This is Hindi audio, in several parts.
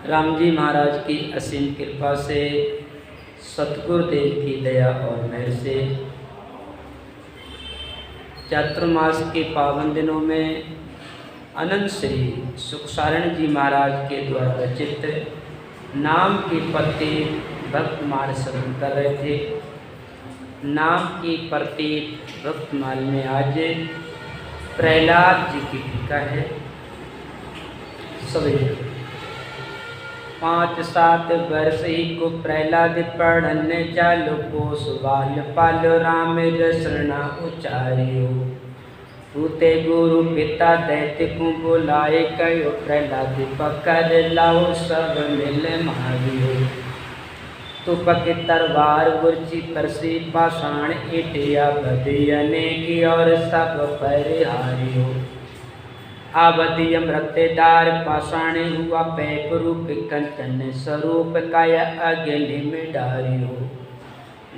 राम जी महाराज की असीम कृपा से, सतगुरुदेव की दया और मेहर से चातुर्मास के पावन दिनों में अनंत श्री सुखसारण जी महाराज के द्वारा रचित नाम की पत्ती भक्तमाल श्रवण कर रहे थे। नाम की पत्ती भक्तमाल में आज प्रहलाद जी की टीका है। सभी 5-7 वर्ष ही को प्रहलाद पढ़ने चालू को सुबाल पाल राम रसना उचारियो। तूते गुरु पिता दैत्य को बुलाए कयो प्रहलाद पकड़ लाओ सब मिल मारियो। तू पके तरवार गुरची परसी पाषाण इटिया बदियने की और सब परिहारियो। आवधि अमृतदार पाषाणी हुआ पैप रूप कंचन स्वरूप काया अग्नि में डारियो।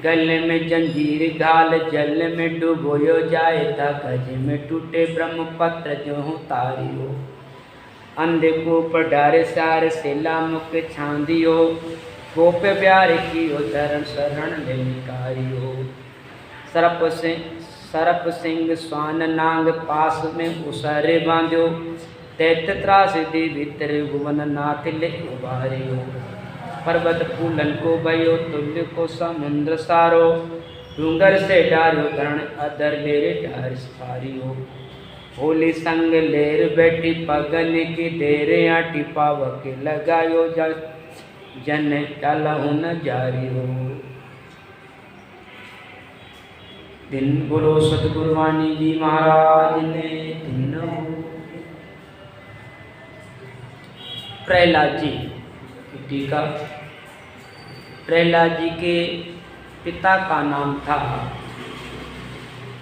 गले में जंजीर घाल जल में डुबोयो जाए था गज में टूटे ब्रह्मपत्र जो तारियो। अंधे को पडारे सार सेला मुख छांदियो। गोप प्यार की धरण शरण ले निकारियो। सरप सिंह स्वान नांग पास में उसरे बांध्यो। दैत्य त्रासदी भीतर भुवन नाथ ले उबारियो। पर्वत फूलन को भयो तुल्य को समुद्र सारो। डूंगर से डारियो धरण अदर लेरे डार सारियो। होली संग लेर बैठी पगन की देरे आटी पावक लगायो जन डालहु न जारियो। दिन बोलो सतगुरुवाणी जी महाराज ने दिन। प्रहलाद जी की टीका। प्रहलाद जी के पिता का नाम था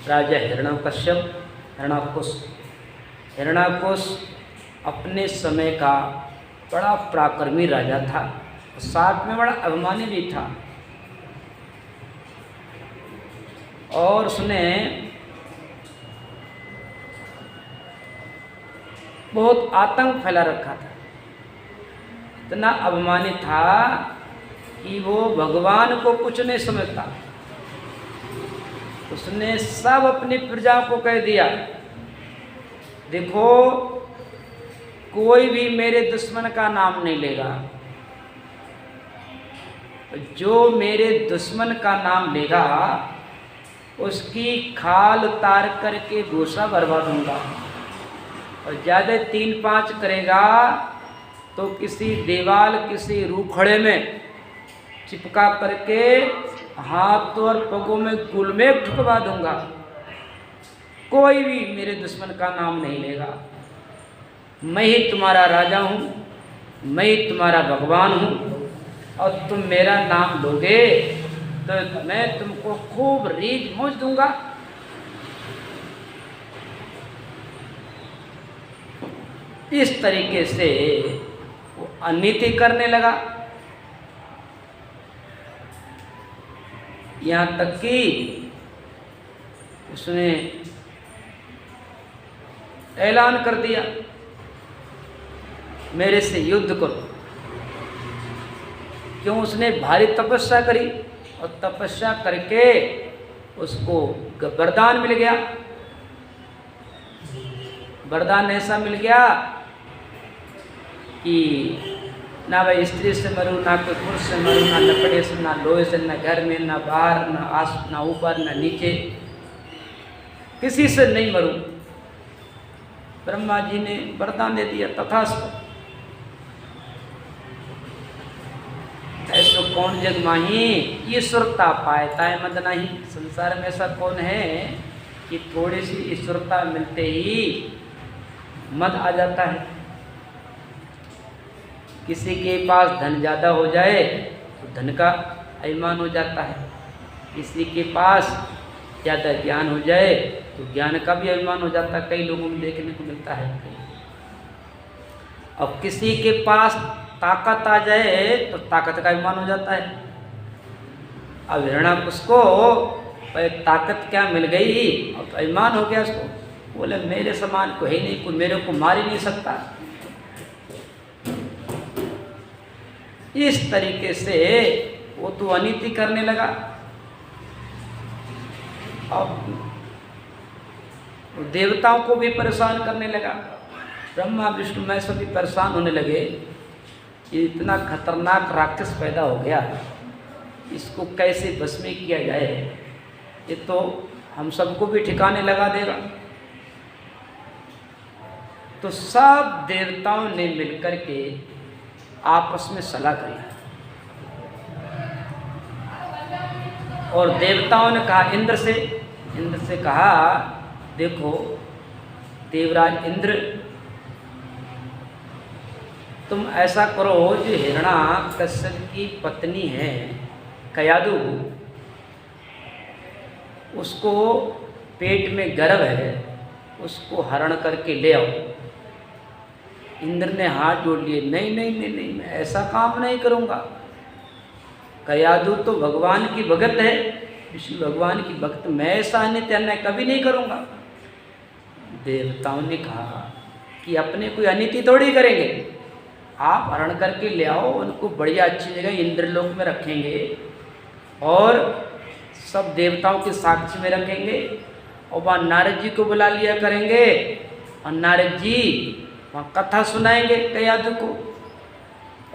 राजा हिरण्यकश्यप, हिरण्याकुश। हिरण्याकुश अपने समय का बड़ा पराक्रमी राजा था, साथ में बड़ा अभिमानी भी था। और उसने बहुत आतंक फैला रखा था। इतना अभिमानी था कि वो भगवान को कुछ नहीं समझता। उसने सब अपनी प्रजा को कह दिया, देखो कोई भी मेरे दुश्मन का नाम नहीं लेगा। जो मेरे दुश्मन का नाम लेगा उसकी खाल उतार करके भूसा भरवा दूंगा। और ज़्यादा 3-5 करेगा तो किसी दीवाल किसी रूखड़े में चिपका करके हाथ और पगों में गुलमेट ठुकवा दूंगा। कोई भी मेरे दुश्मन का नाम नहीं लेगा। मैं ही तुम्हारा राजा हूँ, मैं ही तुम्हारा भगवान हूँ। और तुम मेरा नाम लोगे तो मैं तुमको खूब रीझ मौज दूंगा। इस तरीके से वो अनीति करने लगा। यहाँ तक कि उसने ऐलान कर दिया, मेरे से युद्ध करो। क्यों? उसने भारी तपस्या करी और तपस्या करके उसको वरदान मिल गया। वरदान ऐसा मिल गया कि ना भाई स्त्री से मरूं, ना कोई पुरुष से मरूं, ना लकड़े से, ना लोहे से, ना घर में, ना बाहर, ना ऊपर, ना नीचे, किसी से नहीं मरूं। ब्रह्मा जी ने वरदान दे दिया, तथास्तु। ऐसो कौन जग माही ईश्वरता पायता है मद नहीं। संसार में ऐसा कौन है कि थोड़ी सी ईश्वरता मिलते ही मद आ जाता है। किसी के पास धन ज़्यादा हो जाए तो धन का अभिमान हो जाता है। किसी के पास ज़्यादा ज्ञान हो जाए तो ज्ञान का भी अभिमान हो जाता है। कई लोगों में देखने को मिलता है। अब किसी के पास ताकत आ जाए तो ताकत का अभिमान हो जाता है। अब हिरण्याकुश को ताकत क्या मिल गई, अब तो अभिमान हो गया उसको। बोले मेरे समान को है नहीं, कोई मेरे को मार ही नहीं सकता। इस तरीके से वो तो अनीति करने लगा। अब देवताओं को भी परेशान करने लगा। ब्रह्मा विष्णु में सभी परेशान होने लगे। ये इतना खतरनाक राक्षस पैदा हो गया, इसको कैसे बस में किया जाए, ये तो हम सबको भी ठिकाने लगा देगा। तो सब देवताओं ने मिलकर के आपस में सलाह करी और देवताओं ने कहा इंद्र से कहा, देखो देवराज इंद्र, तुम ऐसा करो, जो हिरण्याकश्यप की पत्नी है कयादु, उसको पेट में गर्भ है, उसको हरण करके ले आओ। इंद्र ने हाथ जोड़ लिए, नहीं नहीं नहीं नहीं, मैं ऐसा काम नहीं करूँगा। कयादु तो भगवान की भगत है, विष्णु भगवान की भक्त, मैं ऐसा अनित्य अन्याय कभी नहीं करूँगा। देवताओं ने कहा कि अपने कोई अनिति थोड़ी करेंगे, आप हरण करके ले आओ, उनको बढ़िया अच्छी जगह इंद्रलोक में रखेंगे और सब देवताओं के साक्षी में रखेंगे और वहाँ नारद जी को बुला लिया करेंगे और नारद जी वहाँ कथा सुनाएंगे कयादु को।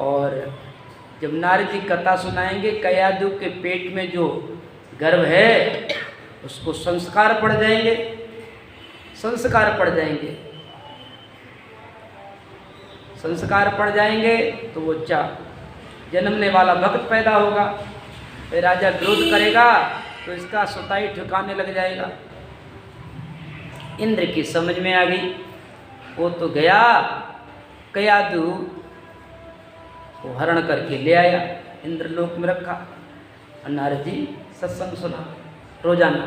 और जब नारद जी कथा सुनाएंगे, कयादु के पेट में जो गर्भ है उसको संस्कार पड़ जाएंगे, संस्कार पड़ जाएंगे, संस्कार पड़ जाएंगे तो वो जन्मने वाला भक्त पैदा होगा। फिर राजा विरोध करेगा तो इसका सुताई ठिकाने लग जाएगा। इंद्र की समझ में आ गई, वो तो गया कयादु को हरण करके ले आया, इंद्रलोक में रखा और नारद जी सत्संग सुना। रोजाना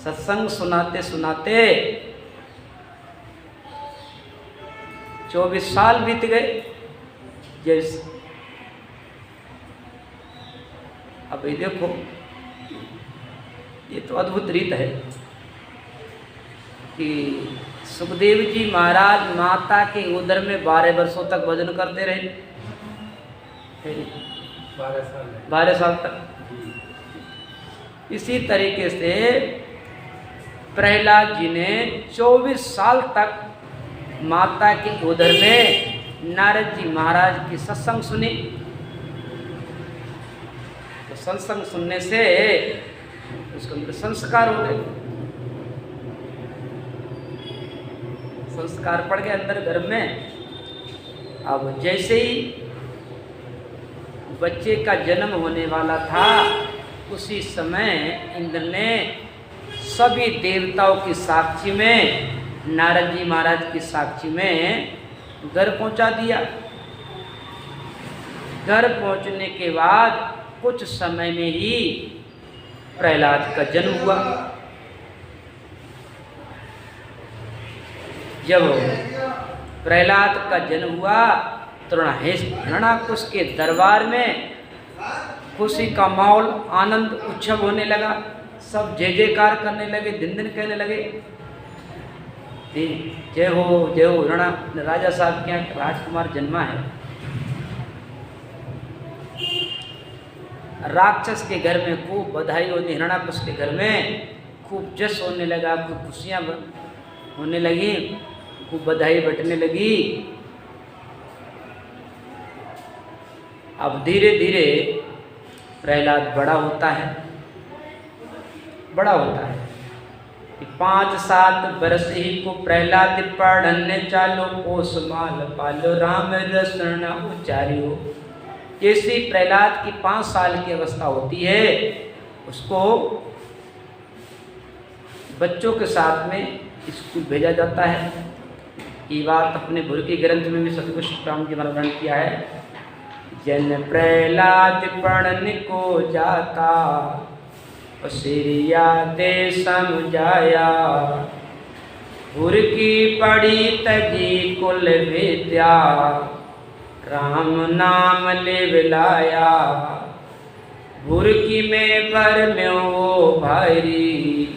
सत्संग सुनाते सुनाते 24 साल बीत गए। जैसे अब ये देखो, ये तो अद्भुत रीत है कि सुखदेव जी महाराज माता के उदर में 12 वर्षों तक भजन करते रहे, 12 साल तक। इसी तरीके से प्रहलाद जी ने 24 साल तक माता के उदर में नारद जी महाराज की सत्संग सुनी। तो सत्संग सुनने से उसके अंदर संस्कार हो गए, संस्कार पड़ गए अंदर गर्भ में। अब जैसे ही बच्चे का जन्म होने वाला था, उसी समय इंद्र ने सभी देवताओं की साक्षी में, नारद जी महाराज की साक्षी में घर पहुंचा दिया। घर पहुंचने के बाद कुछ समय में ही प्रहलाद का जन्म हुआ। जब प्रहलाद का जन्म हुआ तो हिरण्याकश के दरबार में खुशी का माहौल, आनंद उत्सव होने लगा। सब जय जयकार करने लगे, दिन दिन कहने लगे जय हो हिरणा, राजा साहब के यहाँ राजकुमार जन्मा है। राक्षस के घर में खूब बधाई होने, हिरण्याकश के घर में खूब जश्न होने लगा, खूब खुशियाँ होने लगी, खूब बधाई बटने लगी। अब धीरे धीरे प्रहलाद बड़ा होता है, बड़ा होता है। 5-7 वर्ष ही को प्रहलाद पढ़ने चालो, पोष माल पालो, राम रसना उचारियो। जैसे प्रहलाद की 5 साल की अवस्था होती है, उसको बच्चों के साथ में स्कूल भेजा जाता है। ये बात अपने भुरकी ग्रंथ में भी सतगुरु राम जी वर्णन किया है। जन प्रहलाद पढ़ने को जाता, सिरिया दे समझाया, भुरकी पड़ी तजी कुल विद्या, राम नाम ले बिलाया। भुरकी में पर में वो भाई,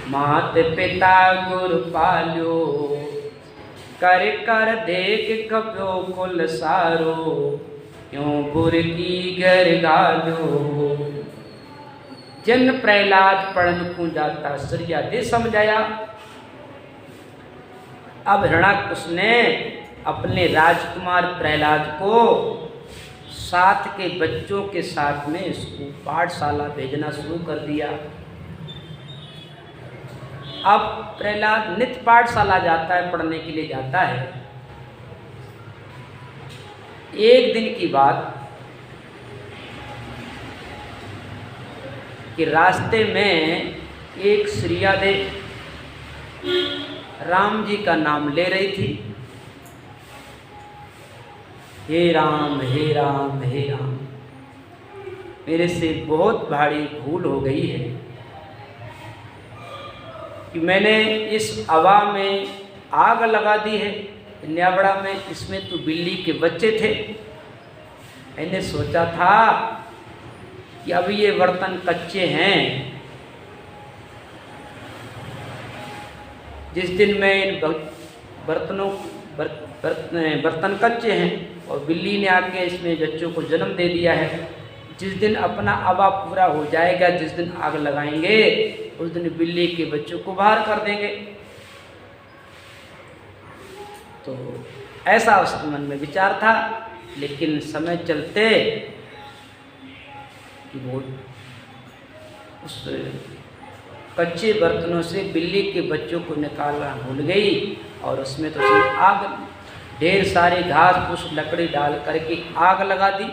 मात पिता गुरु पालो, कर कर देख कप्यो कुल सारो, क्यों बुर की घर गालो। जन प्रहलाद पढ़न को जाता सरिया दे समझाया। अब हिरण्याकुश ने अपने राजकुमार प्रहलाद को साथ के बच्चों के साथ में स्कूल पाठशाला भेजना शुरू कर दिया। अब प्रहलाद नित्य पाठशाला जाता है, पढ़ने के लिए जाता है। एक दिन की बात कि रास्ते में एक श्रिया दे राम जी का नाम ले रही थी। हे राम हे राम हे राम, मेरे से बहुत भारी भूल हो गई है कि मैंने इस हवा में आग लगा दी है। न्यावड़ा में इसमें तो बिल्ली के बच्चे थे। मैंने सोचा था कि अभी ये बर्तन कच्चे हैं, जिस दिन मैं इन बर्तन कच्चे हैं और बिल्ली ने आके इसमें बच्चों को जन्म दे दिया है, जिस दिन अपना हवा पूरा हो जाएगा, जिस दिन आग लगाएंगे उस दिन बिल्ली के बच्चों को बाहर कर देंगे। तो ऐसा उसके मन में विचार था। लेकिन समय चलते कि वो उस कच्चे बर्तनों से बिल्ली के बच्चों को निकालना भूल गई और उसमें तो उसने आग, ढेर सारी घास फूस लकड़ी डाल करके आग लगा दी।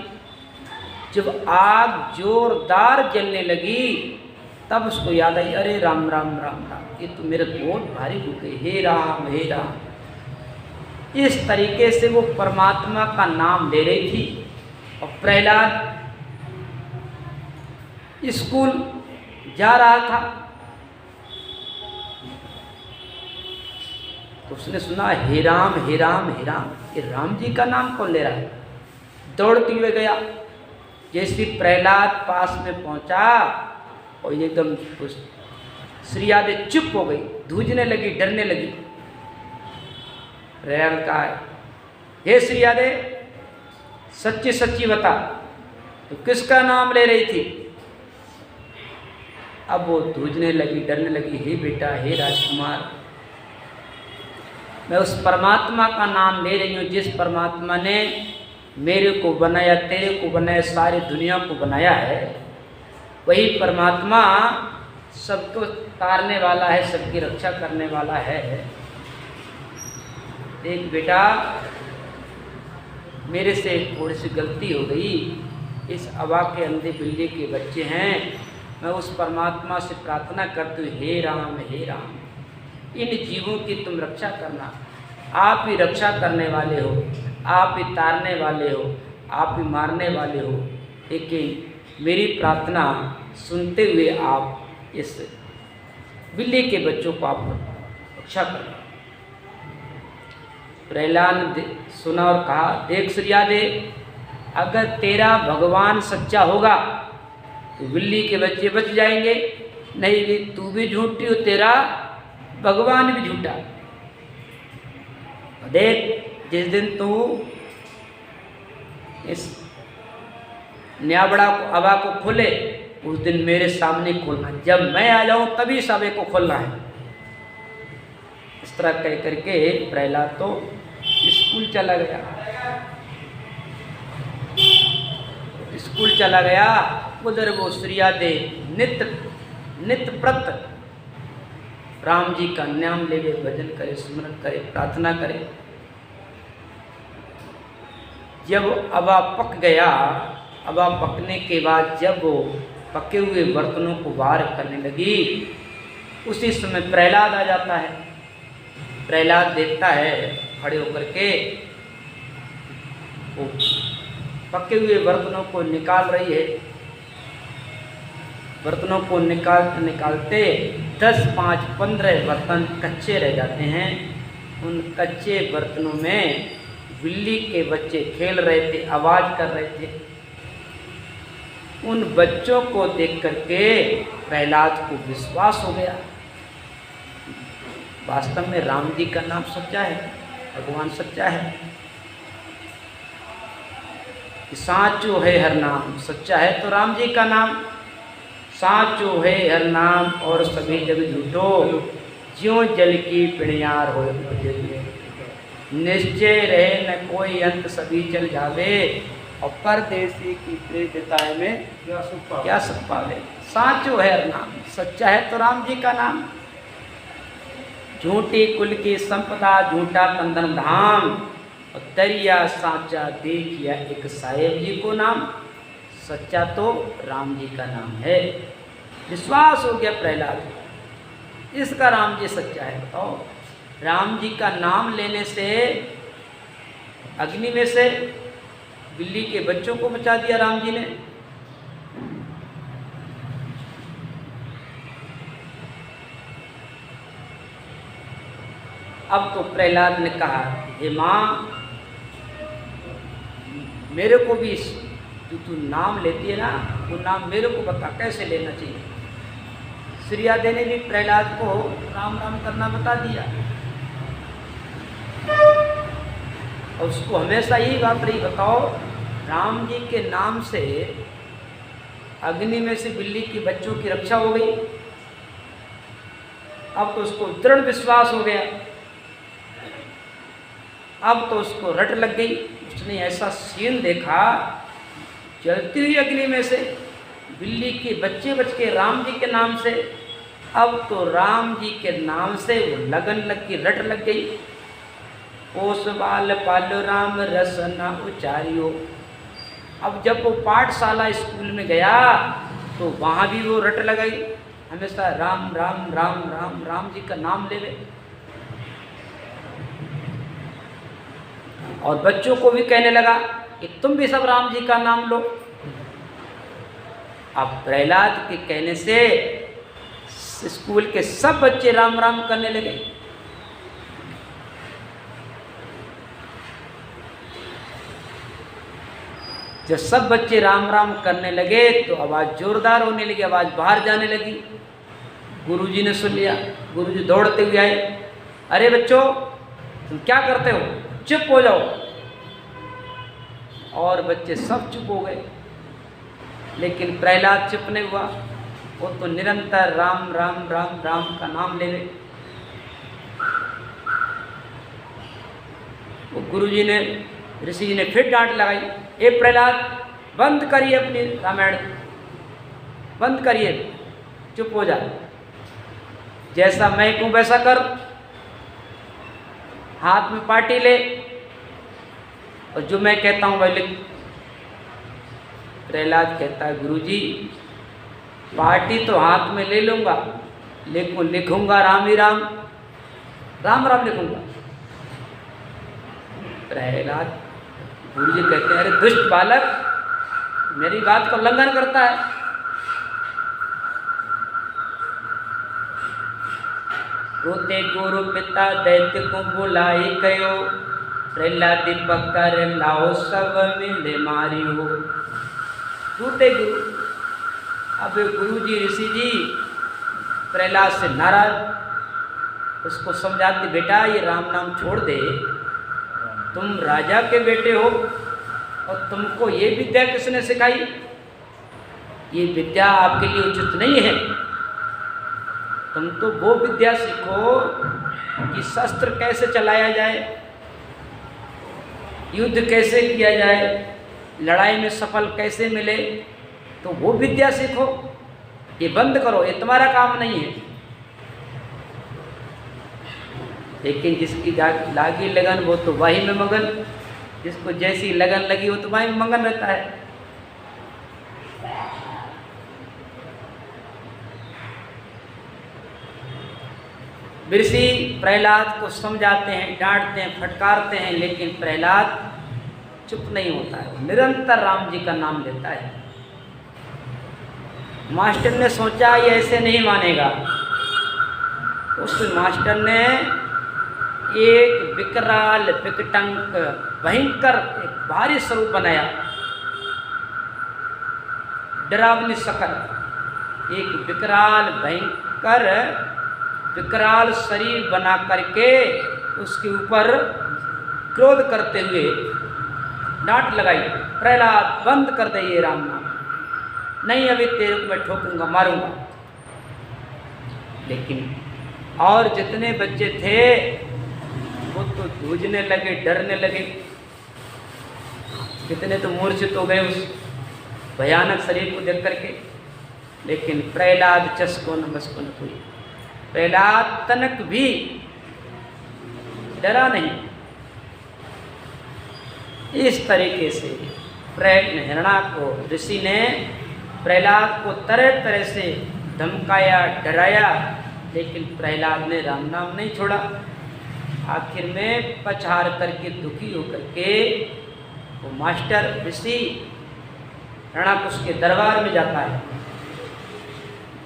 जब आग जोरदार जलने लगी तब उसको याद आई, अरे राम राम राम राम, ये तो मेरे बहुत भारी हो गई, हे राम हे राम। इस तरीके से वो परमात्मा का नाम ले रही थी। और प्रहलाद स्कूल जा रहा था तो उसने सुना हे राम हे राम हे राम, ये राम जी का नाम कौन ले रहा है। दौड़ते हुए गया। जैसे प्रहलाद पास में पहुंचा और एकदम श्रिया दे चुप हो गई, धूजने लगी, डरने लगी। प्रहलाद कहा, हे श्रिया दे सच्ची सच्ची बता, तो किसका नाम ले रही थी। अब वो धूजने लगी, डरने लगी, हे बेटा हे राजकुमार, मैं उस परमात्मा का नाम ले रही हूँ जिस परमात्मा ने मेरे को बनाया, तेरे को बनाया, सारी दुनिया को बनाया है। वही परमात्मा सबको तारने वाला है, सबकी रक्षा करने वाला है। देख बेटा, मेरे से थोड़ी सी गलती हो गई, इस हवा के अंधे बिल्ली के बच्चे हैं। मैं उस परमात्मा से प्रार्थना करती हूँ, हे राम हे राम, इन जीवों की तुम रक्षा करना। आप ही रक्षा करने वाले हो, आप ही तारने वाले हो, आप ही मारने वाले हो। लेकिन मेरी प्रार्थना सुनते हुए आप इस बिल्ली के बच्चों को आप रक्षा करना। प्रहलाद ने सुना और कहा, देख श्रिया दे, अगर तेरा भगवान सच्चा होगा तो बिल्ली के बच्चे बच जाएंगे, नहीं तू भी झूठी हो, तेरा भगवान भी झूठा। देख, जिस दिन तू इस न्याबड़ा को हवा को खोले उस दिन मेरे सामने खोलना, जब मैं आ जाऊं तभी सबे को खोलना है। इस तरह कह करके प्रहलाद तो स्कूल चला गया। स्कूल चला गया, उधर वो श्रिया दे नित्य प्रत राम जी का नाम ले, भजन करे, स्मरण करे, प्रार्थना करे। जब हवा पक गया, हवा पकने के बाद जब वो पके हुए बर्तनों को बाहर करने लगी, उसी समय प्रहलाद आ जाता है। प्रहलाद देखता है खड़े होकर के वो पके हुए बर्तनों को निकाल रही है। बर्तनों को निकालते 10, 5, 15 बर्तन कच्चे रह जाते हैं। उन कच्चे बर्तनों में बिल्ली के बच्चे खेल रहे थे, आवाज़ कर रहे थे। उन बच्चों को देख करके प्रहलाद को विश्वास हो गया, वास्तव में राम जी का नाम सच्चा है। भगवान सच्चा है कि साचो है हर नाम, सच्चा है तो राम जी का नाम। साचो है हर नाम और सभी जग झूठो, ज्यों जल की पिणियार हो। निश्चय रहे न कोई अंत सभी चल जावे, और परदेसी की प्रेरिताएं में क्या सुख पावे। साचो है हर नाम, सच्चा है तो राम जी का नाम। झूठी कुल की संपदा झूठा कंदन धाम, और दरिया साचा देखिया एक साहेब जी को नाम। सच्चा तो राम जी का नाम है। विश्वास हो गया प्रहलाद, इसका राम जी सच्चा है। बताओ, राम जी का नाम लेने से अग्नि में से बिल्ली के बच्चों को बचा दिया राम जी ने। अब तो प्रहलाद ने कहा, हे माँ, मेरे को भी जो तू नाम लेती है ना, वो नाम मेरे को बता कैसे लेना चाहिए। श्रीयादे ने भी प्रहलाद को राम राम करना बता दिया, और उसको हमेशा यही बात रही, बताओ राम जी के नाम से अग्नि में से बिल्ली की बच्चों की रक्षा हो गई। अब तो उसको दृढ़ विश्वास हो गया, अब तो उसको रट लग गई। उसने ऐसा सीन देखा, जलती हुई अग्नि में से बिल्ली के बच्चे बच के राम जी के नाम से। अब तो राम जी के नाम से वो लगन लग गई, रट लग गई। ओस बाल पालो राम रस न उचारियो। अब जब वो पाठशाला स्कूल में गया तो वहाँ भी वो रट लगाई, हमेशा राम राम राम राम राम जी का नाम ले ले। और बच्चों को भी कहने लगा कि तुम भी सब राम जी का नाम लो। अब प्रहलाद के कहने से स्कूल के सब बच्चे राम राम करने लगे। जब सब बच्चे राम राम करने लगे तो आवाज़ जोरदार होने लगी, आवाज़ बाहर जाने लगी। गुरुजी ने सुन लिया, गुरुजी दौड़ते हुए आए, अरे बच्चों तुम क्या करते हो, चुप हो जाओ। और बच्चे सब चुप हो गए, लेकिन प्रहलाद चुप नहीं हुआ। वो तो निरंतर राम राम राम राम का नाम ले रहे। वो गुरुजी ने, ऋषि जी ने फिर डांट लगाई, ए प्रहलाद बंद करिए अपनी रामायण, बंद करिए, चुप हो जा। जैसा मैं कहूँ वैसा कर, हाथ में पाटी ले और जो मैं कहता हूँ वह लिख। प्रहलाद कहता है, गुरुजी पार्टी तो हाथ में ले लूँगा, लेकिन लिखूँगा राम ही राम, राम राम लिखूँगा। प्रहलाद, गुरुजी कहते हैं, अरे दुष्ट बालक, मेरी बात का उल्लंघन करता है। रोते गुरु पिता दैत्य को बुलाई कयो, प्रहलाद पकड़ लाओ सब मिले मारियो। रोते गुरु, अब गुरु जी ऋषि जी प्रहलाद से नाराज, उसको समझाते, बेटा ये राम नाम छोड़ दे, तुम राजा के बेटे हो और तुमको ये विद्या किसने सिखाई, ये विद्या आपके लिए उचित नहीं है। तुम तो वो विद्या सीखो कि शस्त्र कैसे चलाया जाए, युद्ध कैसे किया जाए, लड़ाई में सफल कैसे मिले, तो वो विद्या सीखो। ये बंद करो, ये तुम्हारा काम नहीं है। लेकिन जिसकी लागी लगन वो तो वही में मगन, जिसको जैसी लगन लगी वो तो वही में मगन रहता है। ऋषि प्रहलाद को समझाते हैं, डांटते हैं, फटकारते हैं, लेकिन प्रहलाद चुप नहीं होता है, निरंतर राम जी का नाम लेता है। मास्टर ने सोचा ये ऐसे नहीं मानेगा। उस मास्टर ने एक विकराल विकटंक भयंकर एक भारी स्वरूप बनाया, डरावनी शकल, एक विकराल भयंकर विकराल शरीर बना करके उसके ऊपर क्रोध करते हुए डांट लगाई, प्रहलाद बंद कर दे ये राम नाम, नहीं अभी तेरे को मैं ठोकूंगा, मारूंगा। लेकिन और जितने बच्चे थे वो तो जूझने लगे, डरने लगे, कितने तो मूर्छित हो गए उस भयानक शरीर को देख करके। लेकिन प्रहलाद चस्को न बसको न कोई, प्रहलाद तनक भी डरा नहीं। इस तरीके से हिरणाको ऋषि ने प्रहलाद को तरह तरह से धमकाया, डराया, लेकिन प्रहलाद ने राम नाम नहीं छोड़ा। आखिर में पछाड़ करके दुखी होकर के वो मास्टर ऋषि हिरणाकुश के दरबार में जाता है।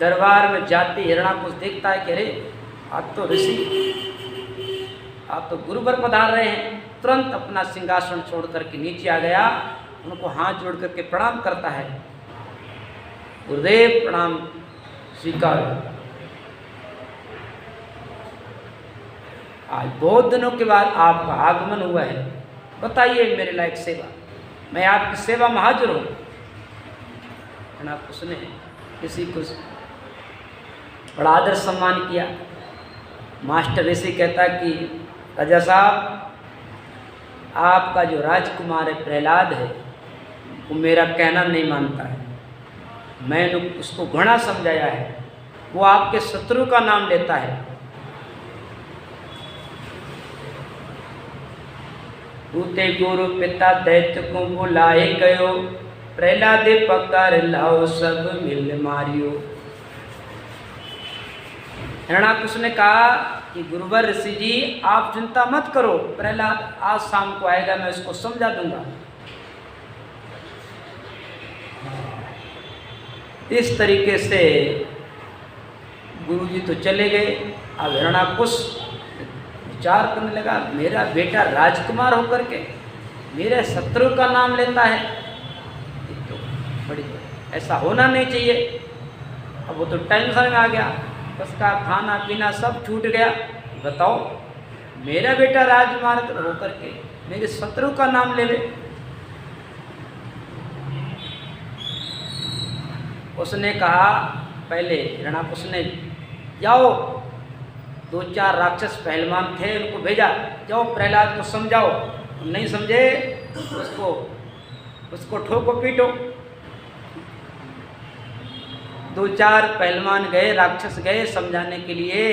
दरबार में जाते हिरणाकुश देखता है कि अरे आप तो ऋषि, आप तो गुरुवर पधार रहे हैं। तुरंत अपना सिंहासन छोड़ करके नीचे आ गया, उनको हाथ जोड़ करके प्रणाम करता है, गुरुदेव प्रणाम स्वीकार। आज बहुत दिनों के बाद आपका आगमन हुआ है, बताइए मेरे लायक सेवा, मैं आपकी सेवा में हाजिर हूँ। उसने किसी को बड़ा आदर सम्मान किया। मास्टर ऋषि कहता कि राजा साहब, आपका जो राजकुमार है प्रहलाद है, वो मेरा कहना नहीं मानता है। मैंने उसको घृणा समझाया है, वो आपके शत्रु का नाम लेता है। तूते गुरु पिता दैत्य को बुलाए गयो, प्रहलादे पकड़ लाओ सब मिल मारियो। हिरणाकुश ने कहा कि गुरुवर ऋषि जी आप चिंता मत करो, प्रहलाद आज शाम को आएगा, मैं उसको समझा दूंगा। इस तरीके से गुरुजी तो चले गए। अब हिरणाकुश विचार करने लगा, मेरा बेटा राजकुमार होकर के मेरे शत्रु का नाम लेता है, तो बड़ी ऐसा होना नहीं चाहिए। अब वो तो टेंशन में आ गया, उसका खाना पीना सब छूट गया। बताओ, मेरा बेटा राजकुमार होकर के मेरे शत्रु का नाम ले ले। उसने कहा, पहले हिरणाकुश ने जाओ, 2-4 राक्षस पहलवान थे, उनको भेजा, जाओ प्रहलाद को समझाओ, नहीं समझे उसको ठोको पीटो। 2-4 पहलवान गए, राक्षस गए समझाने के लिए,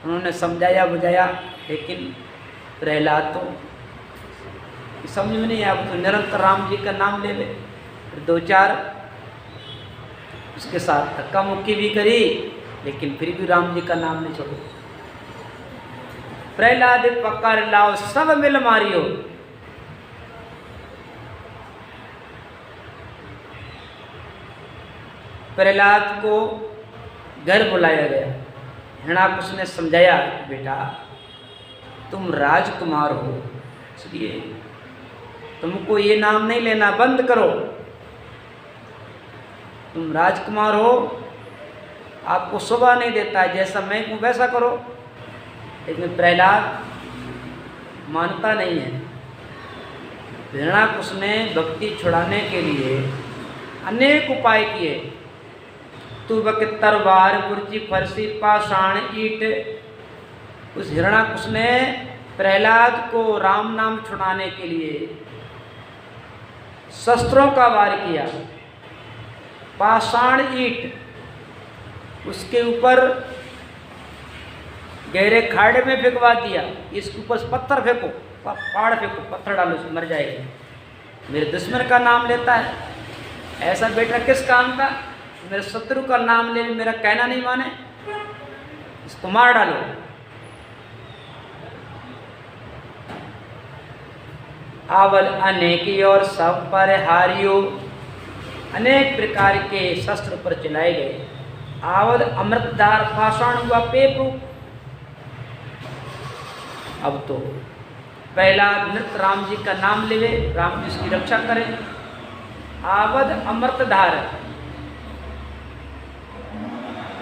उन्होंने समझाया बुझाया, लेकिन प्रहलाद तो समझ में नहीं आया। तो निरंतर राम जी का नाम ले ले। 2-4 उसके साथ धक्का मुक्की भी करी, लेकिन फिर भी राम जी का नाम नहीं छोड़ो। प्रहलाद पकड़ लाओ सब मिल मारियो। प्रहलाद को घर बुलाया गया। हिरणाकुश ने समझाया, बेटा तुम राजकुमार हो, इसलिए तुमको ये नाम नहीं लेना, बंद करो। तुम राजकुमार हो, आपको शोभा नहीं देता है, जैसा मैं हूँ वैसा करो। लेकिन प्रहलाद मानता नहीं है। हिरणाकुश ने भक्ति छुड़ाने के लिए अनेक उपाय किए। तुबक तरवार कुर्ची फरसी पाषाण ईट। उस हिरणाकुश ने प्रहलाद को राम नाम छुड़ाने के लिए शस्त्रों का वार किया। पाषाण ईट, उसके ऊपर गहरे खाड़े में फेंकवा दिया, इसके ऊपर पत्थर फेंको, पहाड़ फेंको, पत्थर डालो, मर जाएगा। मेरे दुश्मन का नाम लेता है, ऐसा बेटा किस काम का? मेरे शत्रु का नाम ले, मेरा कहना नहीं माने, इसको मार डालो। आवल अनेक और सब पर हारियो। अनेक प्रकार के शस्त्र पर चलाए गए। आवद अमृतधार पाषाण हुआ पेपू। अब तो पहला नृत्य राम जी का नाम ले, राम जी उसकी रक्षा करें। आवद अमृतधार,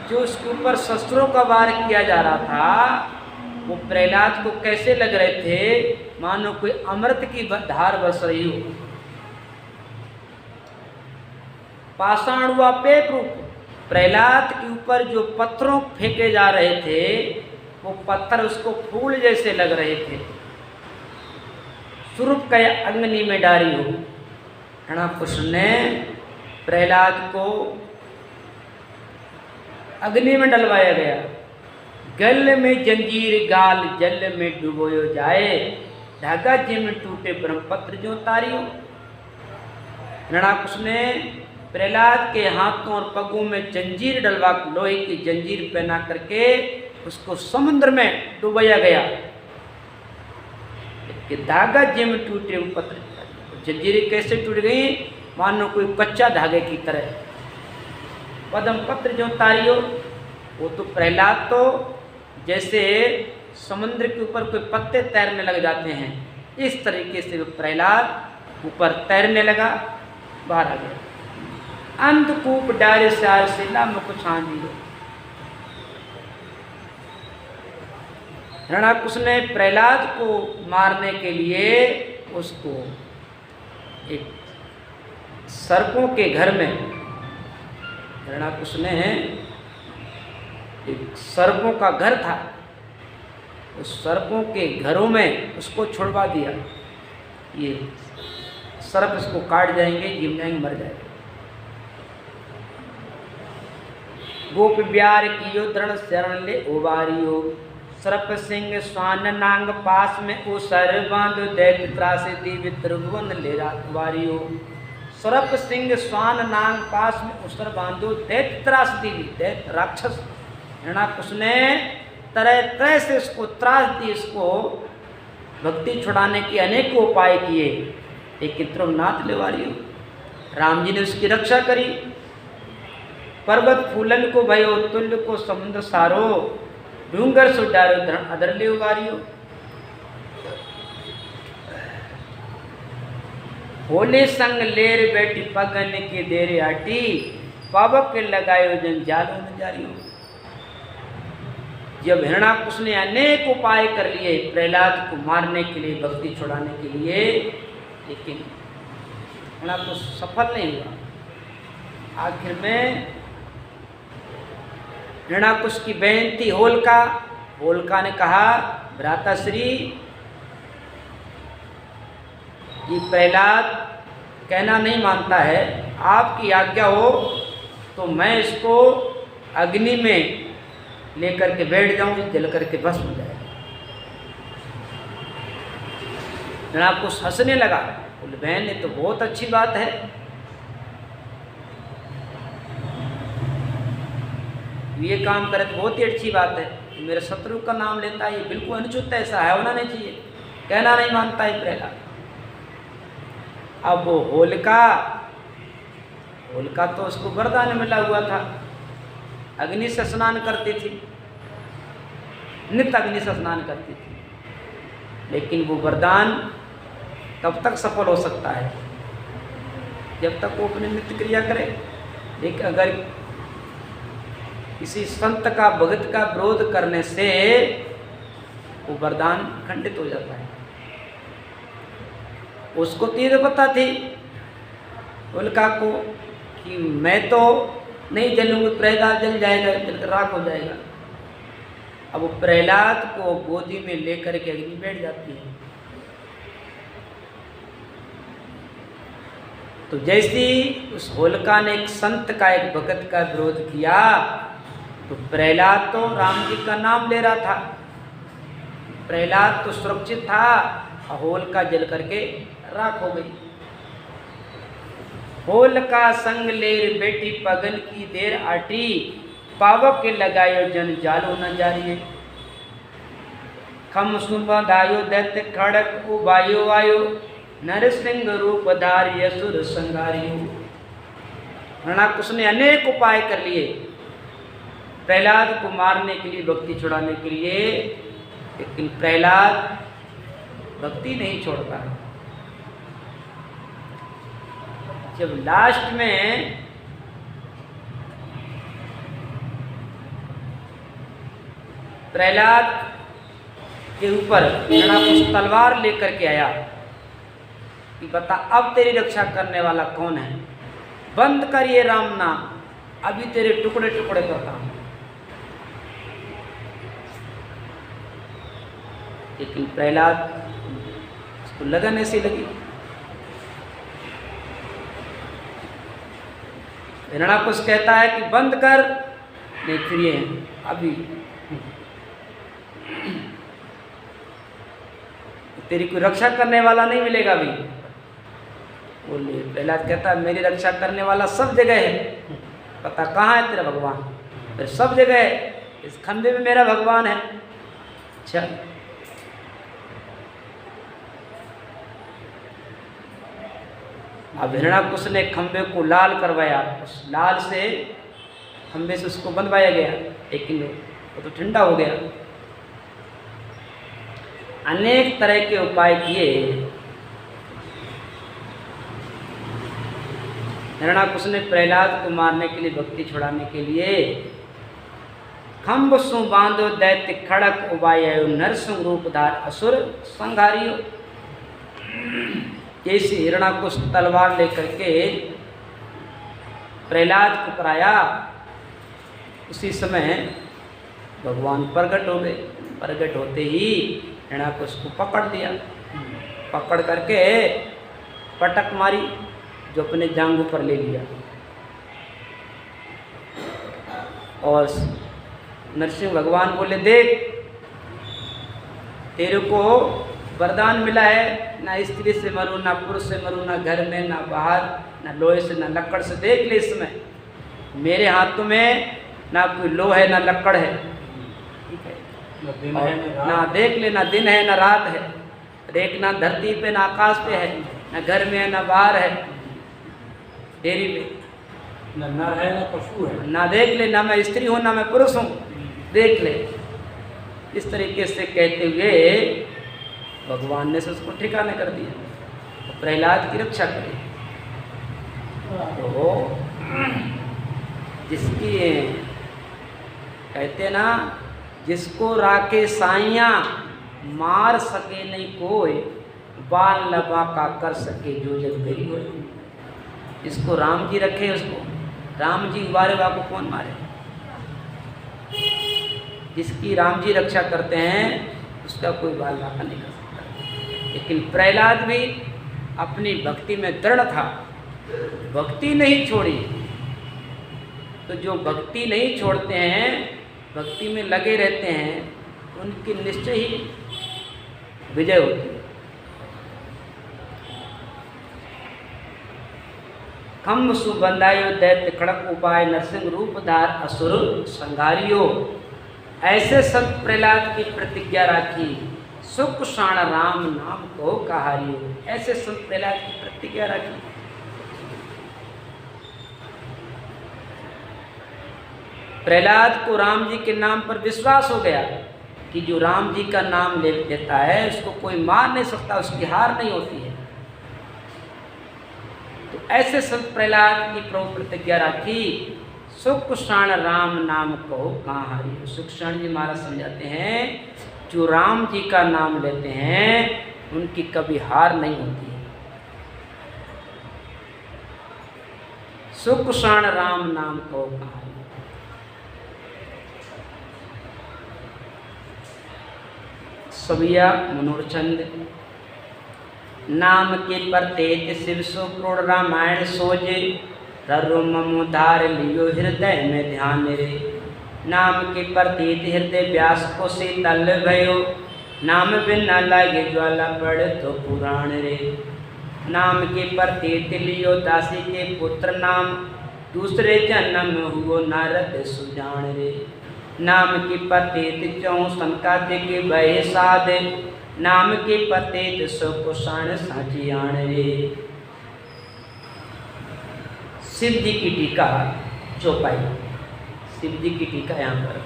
जो उसके ऊपर शस्त्रों का वार किया जा रहा था, वो प्रहलाद को कैसे लग रहे थे मानो कोई अमृत की धार बरस रही हो। पाषाण हुआ पेप रूप, प्रहलाद के ऊपर जो पत्थरों फेंके जा रहे थे वो पत्थर उसको फूल जैसे लग रहे थे। स्वरूप का अग्नि में डारी हो। कृष्ण ने प्रहलाद को अग्नि में डलवाया गया। गल में जंजीर गाल जल में डुबोयो जाए, धागा जिम टूटे ब्रह्मपत्र जो तारियो। कृष्ण ने प्रहलाद के हाथों और पगों में जंजीर डलवा, लोहे की जंजीर पहना करके उसको समुद्र में डुबाया गया कि धागा जिम टूटे पत्र। जंजीरें कैसे टूट गई? मानो कोई कच्चा धागे की तरह। पद्म पत्र जो तारियो, वो तो प्रहलाद तो जैसे समुद्र के ऊपर कोई पत्ते तैरने लग जाते हैं, इस तरीके से वो प्रहलाद ऊपर तैरने लगा, बाहर आ गया। अंधकूप डारे सार से लाम कुछ आंधी। कृष्ण ने प्रहलाद को मारने के लिए उसको एक सर्पों के घर में, कृष्ण ने एक सर्पों का घर था, उस सर्पों के घरों में उसको छुड़वा दिया। ये सर्प इसको काट जाएंगे, गिर जाएंगे, मर जाएंगे। गोप ब्यार कियो दृढ़ शरण ले उबारियो, सर्प सिंह स्वान नांग पास में ओ सर बांध दैत्य त्रासे दिव्य त्रिभुवन ले रातवारियो। सर्प सिंह स्वान नांग पास में उसर बांधो दैत्य त्रास दिव्य, दैत्य राक्षस। कृष्ण ने तरह तरह से इसको त्रास दी, इसको भक्ति छुड़ाने के अनेक उपाय किए, लेकिन ध्रुवनाथ लेवारियो। राम जी ने उसकी रक्षा करी। पर्वत फूलन को भयो तुल्य को समुद्र सारो, डूंगर सुडारो अदर ले उबारियो। होले संग लेर बैठी पगन के देरे आटी, पावक के लगायो जन जालो न जारियो। जब हिरण्याकुश ने अनेक उपाय कर लिए प्रहलाद को मारने के लिए, भक्ति छुड़ाने के लिए, लेकिन हिरण्याकुश सफल नहीं हुआ। आखिर में हिरण्याकुश की बहन थी होलिका, होलिका ने कहा, भ्राताश्री ये प्रहलाद कहना नहीं मानता है, आपकी आज्ञा हो तो मैं इसको अग्नि में लेकर के बैठ जाऊं, जल करके भस्म हो जाए। हिरण्याकुश हंसने लगा, बोले बहन ये तो बहुत अच्छी बात है, ये काम करे तो बहुत ही अच्छी बात है, मेरे शत्रु का नाम लेता है, ये बिल्कुल अनुचित है, ऐसा है होना नहीं चाहिए, कहना नहीं मानता है प्रहलाद। अब वो होलिका तो उसको वरदान मिला हुआ था, अग्नि से स्नान करती थी, नित्य अग्नि से स्नान करती थी, लेकिन वो वरदान तब तक सफल हो सकता है जब तक वो अपनी नित्य क्रिया करे। लेकिन अगर किसी संत का, भगत का विरोध करने से वो वरदान खंडित हो जाता है। उसको तीर पता थी होलिका को कि मैं तो नहीं जलूंगी, प्रहलाद जल जाएगा, जलकर राख हो जाएगा। अब वो प्रहलाद को गोदी में लेकर के अग्नि बैठ जाती है। तो जैसी उस होलिका ने एक संत का, एक भगत का विरोध किया, तो प्रहलाद तो राम जी का नाम ले रहा था, प्रहलाद तो सुरक्षित था, होलिका जल करके राख हो गई। होलिका संग लेर बेटी पगन की देर आटी, पावक के लगायो जन जालो न जारिए। खम सुबधायो दैत्य खड़क उबायो आयो, नरसिंह रूप धार्य सुर संगारियो। हिरण्याकुश ने अनेक उपाय कर लिए प्रहलाद को मारने के लिए, भक्ति छुड़ाने के लिए, लेकिन प्रहलाद भक्ति नहीं छोड़ता। जब लास्ट में प्रहलाद के ऊपर हिरणाकुश तलवार लेकर के आया कि बता अब तेरी रक्षा करने वाला कौन है, बंद कर ये राम नाम, अभी तेरे टुकड़े टुकड़े करता हूं। लेकिन प्रहलाद उसको लगन ऐसी लगी। हिरणाकुश कहता है कि बंद कर, नहीं फिर ये अभी तेरी कोई रक्षा करने वाला नहीं मिलेगा अभी। बोले प्रहलाद कहता है मेरी रक्षा करने वाला सब जगह है, पता कहाँ है तेरा भगवान? फिर सब जगह है, इस खंबे में मेरा भगवान है। अच्छा, अब हिरणाकुश ने खंबे को लाल करवाया, उस लाल से खंबे से उसको बंधवाया गया, लेकिन वो तो ठंडा हो गया। अनेक तरह के उपाय किए। हिरणाकुश ने प्रहलाद को मारने के लिए, भक्ति छुड़ाने के लिए खम्भ सु बांधो दैत्य खड़क उबायो नरसिंह रूपधार असुर संघारियो। जैसे हिरणाकुश तलवार लेकर के प्रहलाद को कराया, उसी समय भगवान प्रकट हो गए। प्रकट होते ही हिरणाकुश को पकड़ लिया, पकड़ करके पटक मारी, जो अपने जांघों पर ले लिया। और नरसिंह भगवान बोले देख तेरे को वरदान मिला है, ना स्त्री से मरूं, ना पुरुष से मरूं, ना घर में, ना बाहर, ना लोहे से, ना लकड़ से। देख ले इसमें मेरे हाथों में ना कोई लोह है, ना लकड़ है, ठीक है, ना देख ले, ना दिन है ना रात है, देख ना धरती पे ना आकाश पे है, ना घर में है ना बाहर है, डेरी पे ना नर है ना पशु है, ना देख ले, ना मैं स्त्री हूँ ना मैं पुरुष हूँ, देख ले। इस तरीके से कहते हुए भगवान ने से उसको ठिकाने कर दिया, तो प्रहलाद की रक्षा करी। तो जिसकी कहते ना, जिसको राखे साइया मार सके नहीं कोई, बाल लबा का कर सके जो जग मेरी हो। जिसको राम जी रखे, उसको राम जी मारे को कौन मारे? जिसकी राम जी रक्षा करते हैं उसका कोई बाल बाका नहीं कर सकता। लेकिन प्रहलाद भी अपनी भक्ति में दृढ़ था, भक्ति नहीं छोड़ी। तो जो भक्ति नहीं छोड़ते हैं, भक्ति में लगे रहते हैं, उनकी निश्चय ही विजय होती है। खम्भ सुबंधायो दैत्य खड़क उपाय नरसिंह रूपधार असुर संघारियो। ऐसे संत प्रहलाद की प्रतिज्ञा राखी, सुख शाण राम नाम को कहारियो। ऐसे संत प्रहलाद की प्रतिज्ञा राखी। प्रहलाद को राम जी के नाम पर विश्वास हो गया कि जो राम जी का नाम ले लेता है उसको कोई मार नहीं सकता, उसकी हार नहीं होती है। तो ऐसे संत प्रहलाद की प्रभु प्रतिज्ञा राखी, सुख क्षण राम नाम को कहाँ हारी। सुख क्षण जी महाराज समझाते हैं, जो राम जी का नाम लेते हैं उनकी कभी हार नहीं होती है। सुख क्षण राम नाम को कहाँ हारी। सबिया मनोरचंद नाम के प्रत्येक शिव सो क्रोड़ रामायण सोजे, ररो ममोधार लियो हृदय में ध्यान रे। नाम के प्रतीत हृदय व्यास को शीतल भयो, नाम बिना लागे ज्वाला पड़ तो पुराण रे। नाम के प्रतीत लियो दासी के पुत्र नाम, दूसरे जन्म हुओ नारद सुजान रे। नाम के प्रतीत चौ संकाते के भय साध, नाम के प्रतीत सो कुषाण साचियाण रे। शिव जी की टीका चौपाई, शिव जी की टीका यहाँ पर।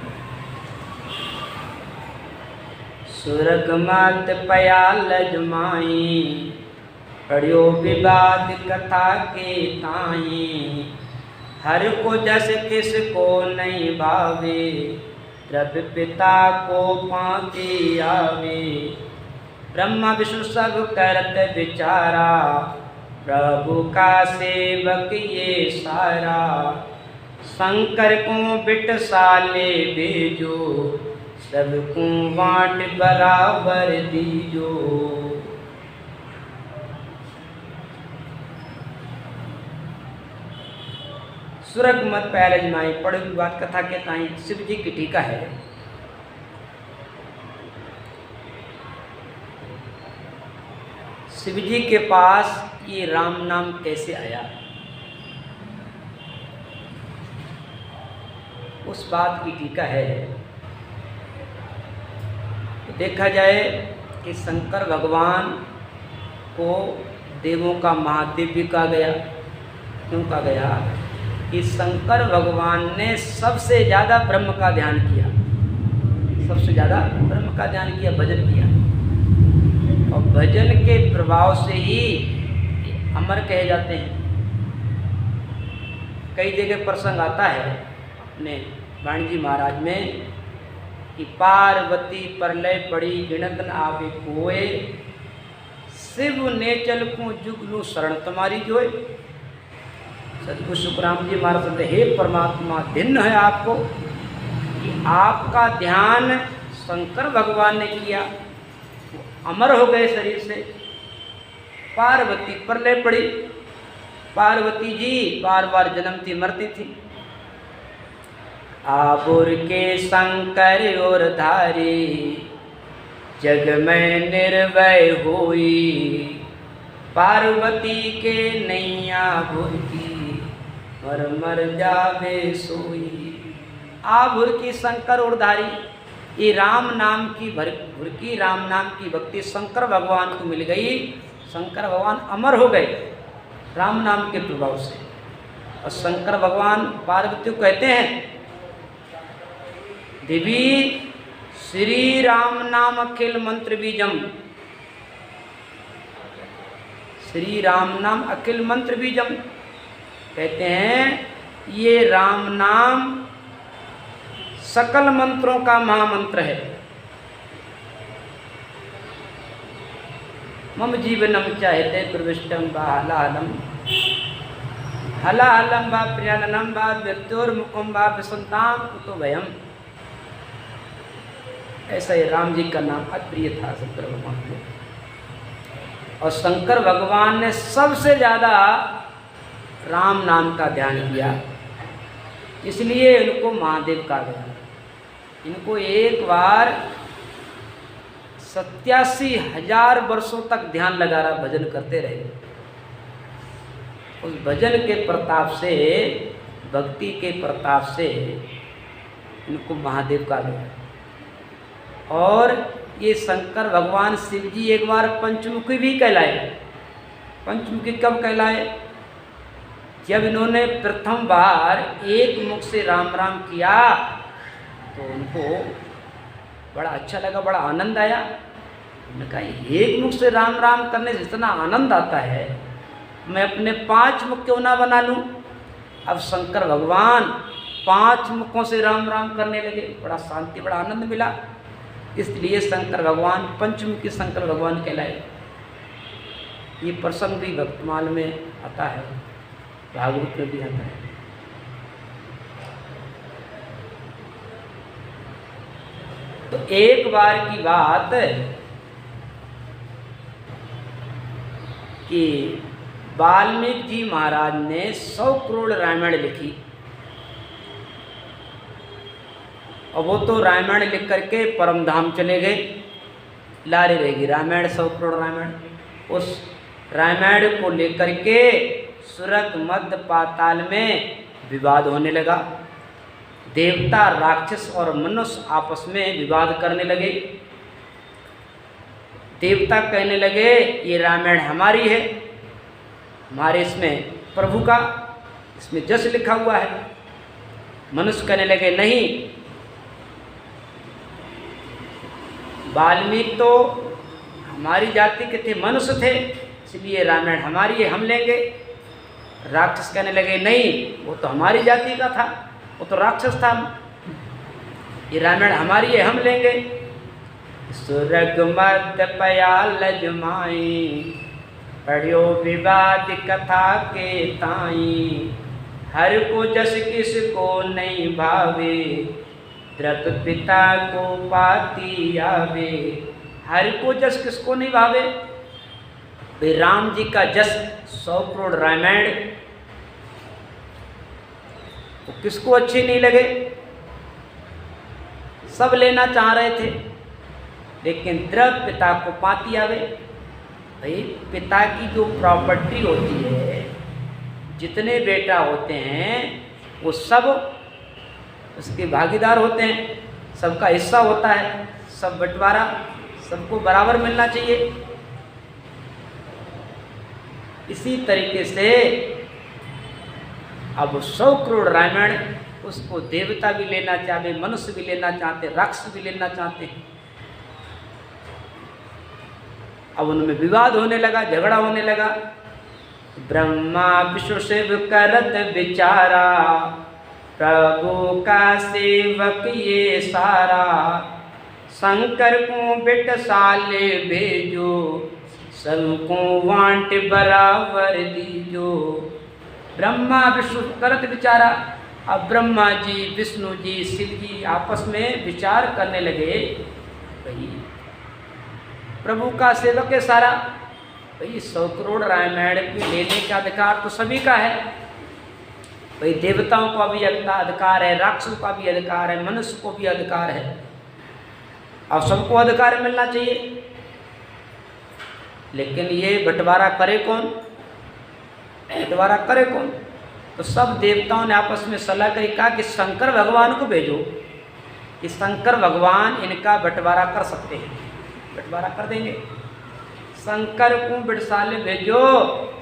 सुरग मात पयाल जमाई, पढ़ियो विवाद कथा के ताई। हर को जस किस को नहीं भावे, द्रव्य पिता को पाती आवे। ब्रह्मा विष्णु सब करत विचारा, प्रभु का सेवक ये सारा। शंकर को बिटसाले भेजो, सबको बाँट बराबर दीजो। सुरग मत पहले जमाई पढ़ी बात कथा के ताई शिव जी की टीका है। शिव जी के पास ये राम नाम कैसे आया, उस बात की टीका है। तो देखा जाए कि शंकर भगवान को देवों का महादेव भी कहा गया। क्यों कहा गया कि शंकर भगवान ने सबसे ज़्यादा ब्रह्म का ध्यान किया, सबसे ज़्यादा ब्रह्म का ध्यान किया, भजन किया। और भजन के प्रभाव से ही अमर कहे जाते हैं। कई जगह प्रसंग आता है अपने वाणी जी महाराज में कि पार्वती प्रलय पड़ी गिनत न आवे कोय, शिव ने चल को जुगलू शरण तुम्हारी जोय। सदगुरु सुखराम जी महाराज कहते हे परमात्मा, भिन्न है आपको कि आपका ध्यान शंकर भगवान ने किया, वो अमर हो गए शरीर से। पार्वती प्रलय पड़ी, पार्वती जी बार बार जन्मती मरती थी। आबुर के शंकर और धारी, जग में निर्भय हुई। पार्वती के नैया भुर की, मर मर जावे सोई। आभुर की शंकर और धारी, ये राम नाम की भुर की राम नाम की भक्ति शंकर भगवान को मिल गई। शंकर भगवान अमर हो गए राम नाम के प्रभाव से। और शंकर भगवान पार्वती को कहते हैं, देवी श्री राम नाम अखिल मंत्र बीजम। श्री राम नाम अखिल मंत्र बीजम कहते हैं ये राम नाम सकल मंत्रों का महामंत्र है। मम जीवनम चाहते प्रविष्टम व हलाहलम, हलाहलम व प्रियाननम व मृत्युर्मुखम व विसंताम कुतो भयम। ऐसा ही राम जी का नाम अप्रिय था शंकर भगवान को। और शंकर भगवान ने सबसे ज़्यादा राम नाम का ध्यान किया, इसलिए इनको महादेव कहा गया। इनको एक बार 87,000 वर्षों तक ध्यान लगा रहा, भजन करते रहे। उस भजन के प्रताप से, भक्ति के प्रताप से इनको महादेव कहा गया। और ये शंकर भगवान शिव जी एक बार पंचमुखी भी कहलाए। पंचमुखी कब कहलाए? जब इन्होंने प्रथम बार एक मुख से राम राम किया तो उनको बड़ा अच्छा लगा, बड़ा आनंद आया। उन्होंने कहा एक मुख से राम राम करने से इतना आनंद आता है, मैं अपने 5 मुख क्यों ना बना लूँ। अब शंकर भगवान 5 मुखों से राम राम करने लगे, बड़ा शांति, बड़ा आनंद मिला। इसलिए शंकर भगवान पंचमुखी शंकर भगवान कहलाए। ये प्रसंग भी भक्तमाल में आता है, भागवत में भी आता है। तो एक बार की बात कि वाल्मीकि जी महाराज ने 100 करोड़ रामायण लिखी। और वो तो रामायण लिख करके परम धाम चले गए, लारे रहेगी रामायण, 100 करोड़ रामायण। उस रामायण को लेकर के सुरग मध्य पाताल में विवाद होने लगा। देवता, राक्षस और मनुष्य आपस में विवाद करने लगे। देवता कहने लगे ये रामायण हमारी है, हमारे इसमें प्रभु का इसमें जस लिखा हुआ है। मनुष्य कहने लगे नहीं, वाल्मीकि तो हमारी जाति के थे, मनुष्य थे, इसलिए रामायण हमारी है, हम लेंगे। राक्षस कहने लगे नहीं, वो तो हमारी जाति का था, वो तो राक्षस था। ये रामायण हमारी है, हम लेंगे। सुरग मध्य पयाल जमाई, पढ़ियो विवाद कथा के ताई। हर को जस किस को नहीं भावे, द्रत पिता को पाती आवे। हर को जस किसको नहीं भावे? भाई राम जी का जस 100 करोड़ रामायण तो किसको अच्छे नहीं लगे? सब लेना चाह रहे थे, लेकिन द्रव्य पिता को पाती आवे। भाई पिता की जो प्रॉपर्टी होती है, जितने बेटा होते हैं वो सब उसके भागीदार होते हैं, सबका हिस्सा होता है, सब बंटवारा सबको बराबर मिलना चाहिए। इसी तरीके से अब 100 करोड़ रामायण उसको देवता भी लेना चाहते, मनुष्य भी लेना चाहते, राक्षस भी लेना चाहते हैं। अब उनमें विवाद होने लगा, झगड़ा होने लगा। ब्रह्मा विष्णु शिव करत विचारा, प्रभु का सेवक ये सारा। शंकर को बिटसाले भेजो, सबको वांट बराबर दीजो। ब्रह्मा विष्णु करत विचारा। अब ब्रह्मा जी, विष्णु जी, शिव जी आपस में विचार करने लगे, भाई प्रभु का सेवक है सारा, भाई 100 करोड़ रामायण की लेने का अधिकार तो सभी का है। भाई देवताओं का भी अधिकार है, राक्षसों का भी अधिकार है, मनुष्य को भी अधिकार है। अब सबको अधिकार मिलना चाहिए। लेकिन ये बंटवारा करे कौन? बंटवारा करे कौन? तो सब देवताओं ने आपस में सलाह करी, कहा कि शंकर भगवान को भेजो, कि शंकर भगवान इनका बंटवारा कर सकते हैं, बंटवारा कर देंगे। शंकर को बिटसाले भेजो,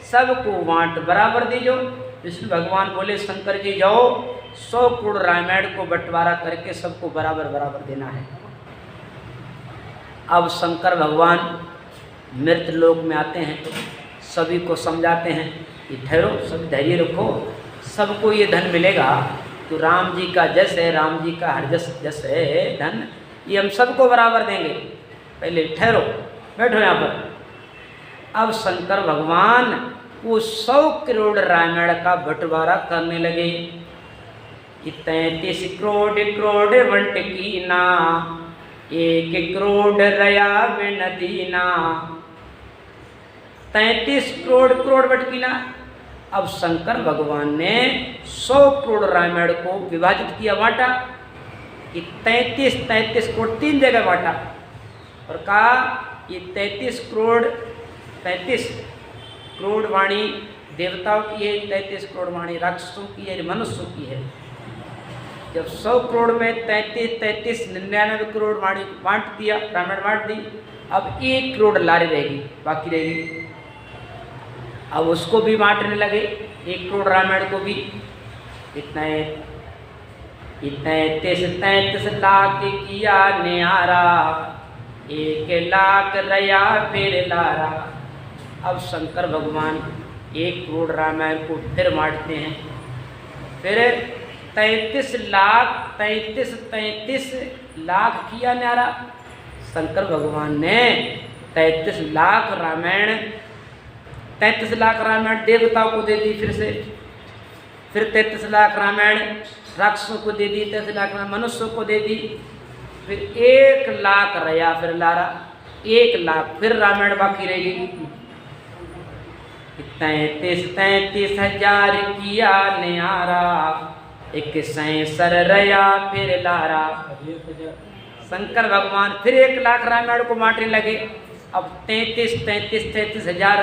सबको वांट बराबर दीजो। विष्णु भगवान बोले, शंकर जी जाओ, 100 करोड़ रामायण को बंटवारा करके सबको बराबर बराबर देना है। अब शंकर भगवान मृत लोक में आते हैं, सभी को समझाते हैं कि ठहरो, सब धैर्य रखो, सबको ये धन मिलेगा। तो राम जी का जस है, राम जी का हर जस है धन, ये हम सबको बराबर देंगे। पहले ठहरो, बैठो यहाँ पर। अब शंकर भगवान वो 100 करोड़ रामायण का बंटवारा करने लगे। 33 करोड़ करोड़ बंट कीना, 1 करोड़ रया बिन दीना। 33 करोड़ करोड़ बंट कीना। अब शंकर भगवान ने 100 करोड़ रामायण को विभाजित किया, बांटा कि 33 करोड़ 3 जगह बांटा और कहा ये 33 करोड़ वाणी देवताओं की है, 33 करोड़ वाणी राक्षसों की है, मनुष्यों की है। जब 100 करोड़ में 33 99 करोड़ वाणी बांट दिया, रामायण बांट दी, अब 1 करोड़ लारी रहेगी, बाकी रहेगी। अब उसको भी बांटने लगे, 1 करोड़ रामायण को भी। इतना 33 लाख किया न्यारा, 1 लाख रया फिर लारा। अब शंकर भगवान 1 करोड़ रामायण को फिर बांटते हैं। फिर 33 लाख किया न्यारा। शंकर भगवान ने 33 लाख रामायण 33 लाख रामायण देवताओं को दे दी फिर से। फिर 33 लाख रामायण राक्षसों को दे दी, 33 लाख मनुष्यों को दे दी। फिर 1 लाख रया फिर लारा, 1 लाख फिर रामायण बाकी रहेगी। 33 हजार किया न्यारा, 1 रया फिर लारा। शंकर भगवान फिर 1 लाख रामायण को बांटने लगे। अब 33 हजार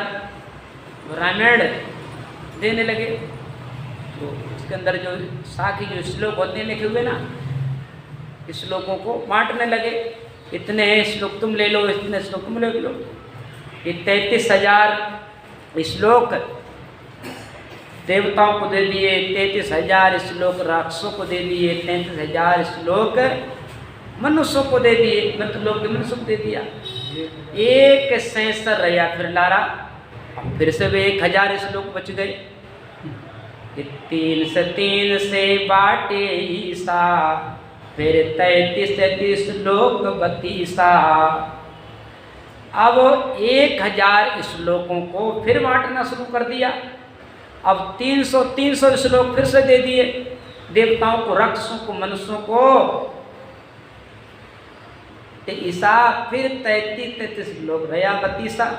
रामायण देने लगे। तो उसके अंदर जो साखी जो श्लोक होते हैं लिखे हुए ना, इस श्लोकों को बांटने लगे। इतने श्लोक तुम ले लो, इतने श्लोक तुम ले लो। ये 33,000 श्लोक देवताओं को दे दिए, 33,000 श्लोक राक्षसों को दे दिए, 33,000 श्लोक मनुष्यों को दे दिए, मृत लोक के मनुष्यों को दे दिया। 1 रया फिर लारा। अब फिर से वे 1,000 श्लोक बच गए। 3 से बाटे ईसा, फिर 33 श्लोक 32। अब 1000 श्लोकों को फिर बांटना शुरू कर दिया। अब 300 श्लोक फिर से दे दिए देवताओं को, राक्षसों को, मनुष्यों को। तो ईसा फिर 33 श्लोक रहा 32।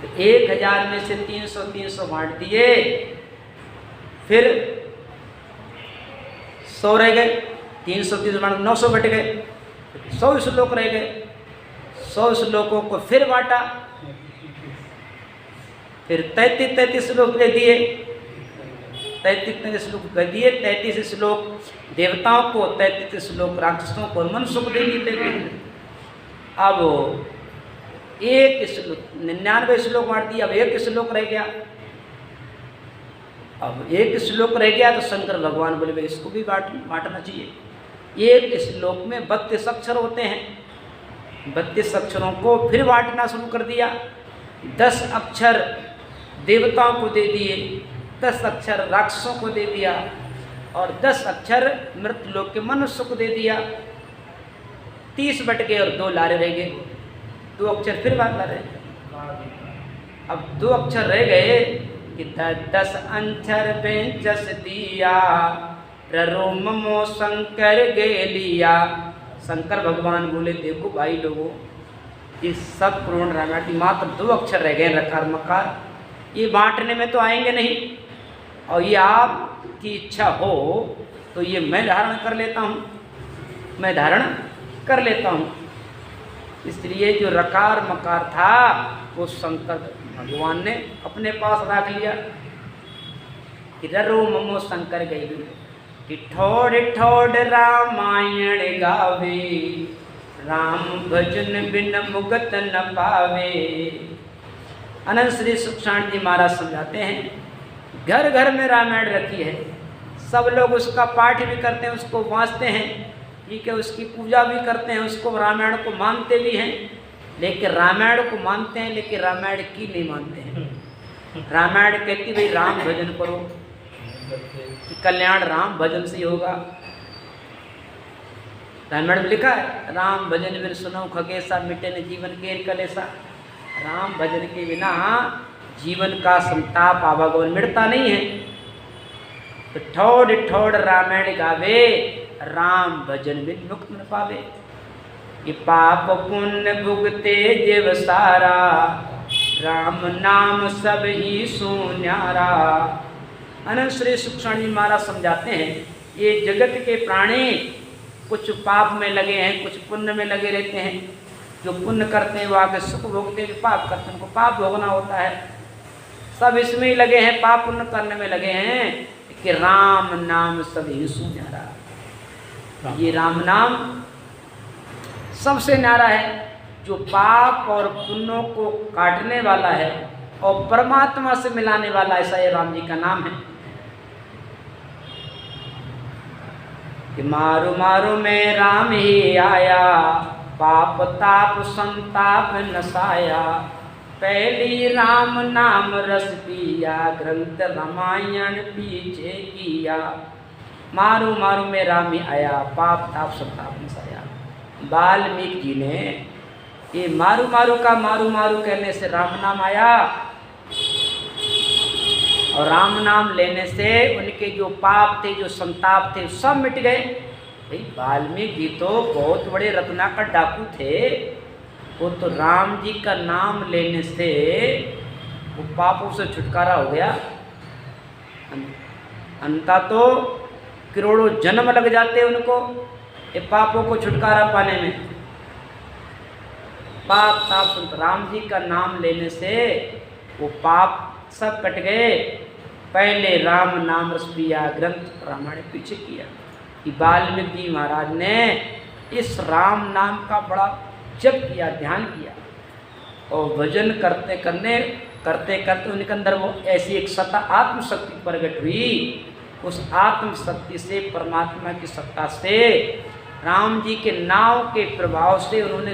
तो 1000 में से 300 बांट दिए, फिर 100 रह गए, 330 बांट 900 बट गए, 100 श्लोक रह गए। 100 श्लोकों को फिर बांटा, फिर 33 श्लोक दे दिए। 33 श्लोक दे दिए, 33 श्लोक देवताओं को, 33 श्लोक राक्षसों को, मनुष्य को दे दिए। अब 99 श्लोक बांट दिया, अब 1 श्लोक रह गया। अब 1 श्लोक रह गया तो शंकर भगवान बोले भाई इसको भी बांटना चाहिए। 1 श्लोक में 32 अक्षर होते हैं, 32 अक्षरों को फिर बांटना शुरू कर दिया। 10 अक्षर देवताओं को दे दिए, 10 अक्षर राक्षसों को दे दिया, और 10 अक्षर मृत लोक के मनुष्य को दे दिया। 30 बट गए और 2 लारे रह गए, 2 अक्षर फिर बांट रहे। अब 2 अक्षर रह गए कि 10 अक्षर बेंचस दिया, ररोममो शंकर गे लिया। शंकर भगवान बोले देखो भाई लोगों, ये सब पूर्ण रामायण मात्र 2 अक्षर रह गए, रकार मकार, ये बांटने में तो आएंगे नहीं। और ये आपकी इच्छा हो तो ये मैं धारण कर लेता हूँ, मैं धारण कर लेता हूँ। इसलिए जो रकार मकार था वो शंकर भगवान ने अपने पास रख लिया। कि ररो ममो शंकर गई कि ठोड़ ठोड़ रामायण गावे, राम भजन बिन मुगत न पावे। अनंत श्री सुखसाण जी महाराज समझाते हैं, घर घर में रामायण रखी है, सब लोग उसका पाठ भी करते हैं, उसको वाँचते हैं, ठीक है, उसकी पूजा भी करते हैं, उसको रामायण को मानते भी हैं। लेकिन रामायण को मानते हैं लेकिन रामायण की नहीं मानते हैं। रामायण कहती भाई राम भजन करो, कि कल्याण राम भजन से ही होगा। रामायण में लिखा है राम भजन बिन सुनो खगेसा, मिटे न जीवन के कलेसा। राम भजन के बिना जीवन का संताप आवागमन मिटता नहीं है। तो ठोड़ ठोड़ रामायण गावे, राम भजन बिन मुक्त न पावे। कि पाप पुण्य भुगते जीव सारा, राम नाम सब ही सुन्यारा। अनंत श्री सुखसाण जी महाराज समझाते हैं, ये जगत के प्राणी कुछ पाप में लगे हैं, कुछ पुण्य में लगे रहते हैं। जो पुण्य करते हैं वो आगे सुख भोगते हैं, जो पाप करते हैं उनको पाप भोगना होता है। सब इसमें ही लगे हैं, पाप पुण्य करने में लगे हैं। कि राम नाम सब ही सुन्यारा, ये राम नाम सबसे न्यारा है, जो पाप और पुण्यों को काटने वाला है और परमात्मा से मिलाने वाला, ऐसा ये राम जी का नाम है। कि मारो मारो में राम ही आया, पाप ताप संताप नसाया। पहली राम नाम रस पिया, ग्रंथ रामायण पीछे किया। मारो मारो में राम ही आया, पाप ताप संताप नसाया। वाल्मीकि जी ने ये मारू मारू का मारू मारू कहने से राम नाम आया, और राम नाम लेने से उनके जो पाप थे, जो संताप थे, सब मिट गए। भाई वाल्मीकि जी तो बहुत बड़े रत्नाकर डाकू थे, वो तो राम जी का नाम लेने से वो पापों से छुटकारा हो गया। अंता तो करोड़ों जन्म लग जाते उनको ये पापों को छुटकारा पाने में। पाप ताप संत राम जी का नाम लेने से वो पाप सब कट गए। पहले राम नाम रस पिया, ग्रंथ रामायण पीछे किया। कि वाल्मीकि जी महाराज ने इस राम नाम का बड़ा जप किया, ध्यान किया, और भजन करते करते उनके अंदर वो ऐसी एक सत्ता आत्मशक्ति प्रकट हुई। उस आत्मशक्ति से, परमात्मा की सत्ता से, राम जी के नाम के प्रभाव से उन्होंने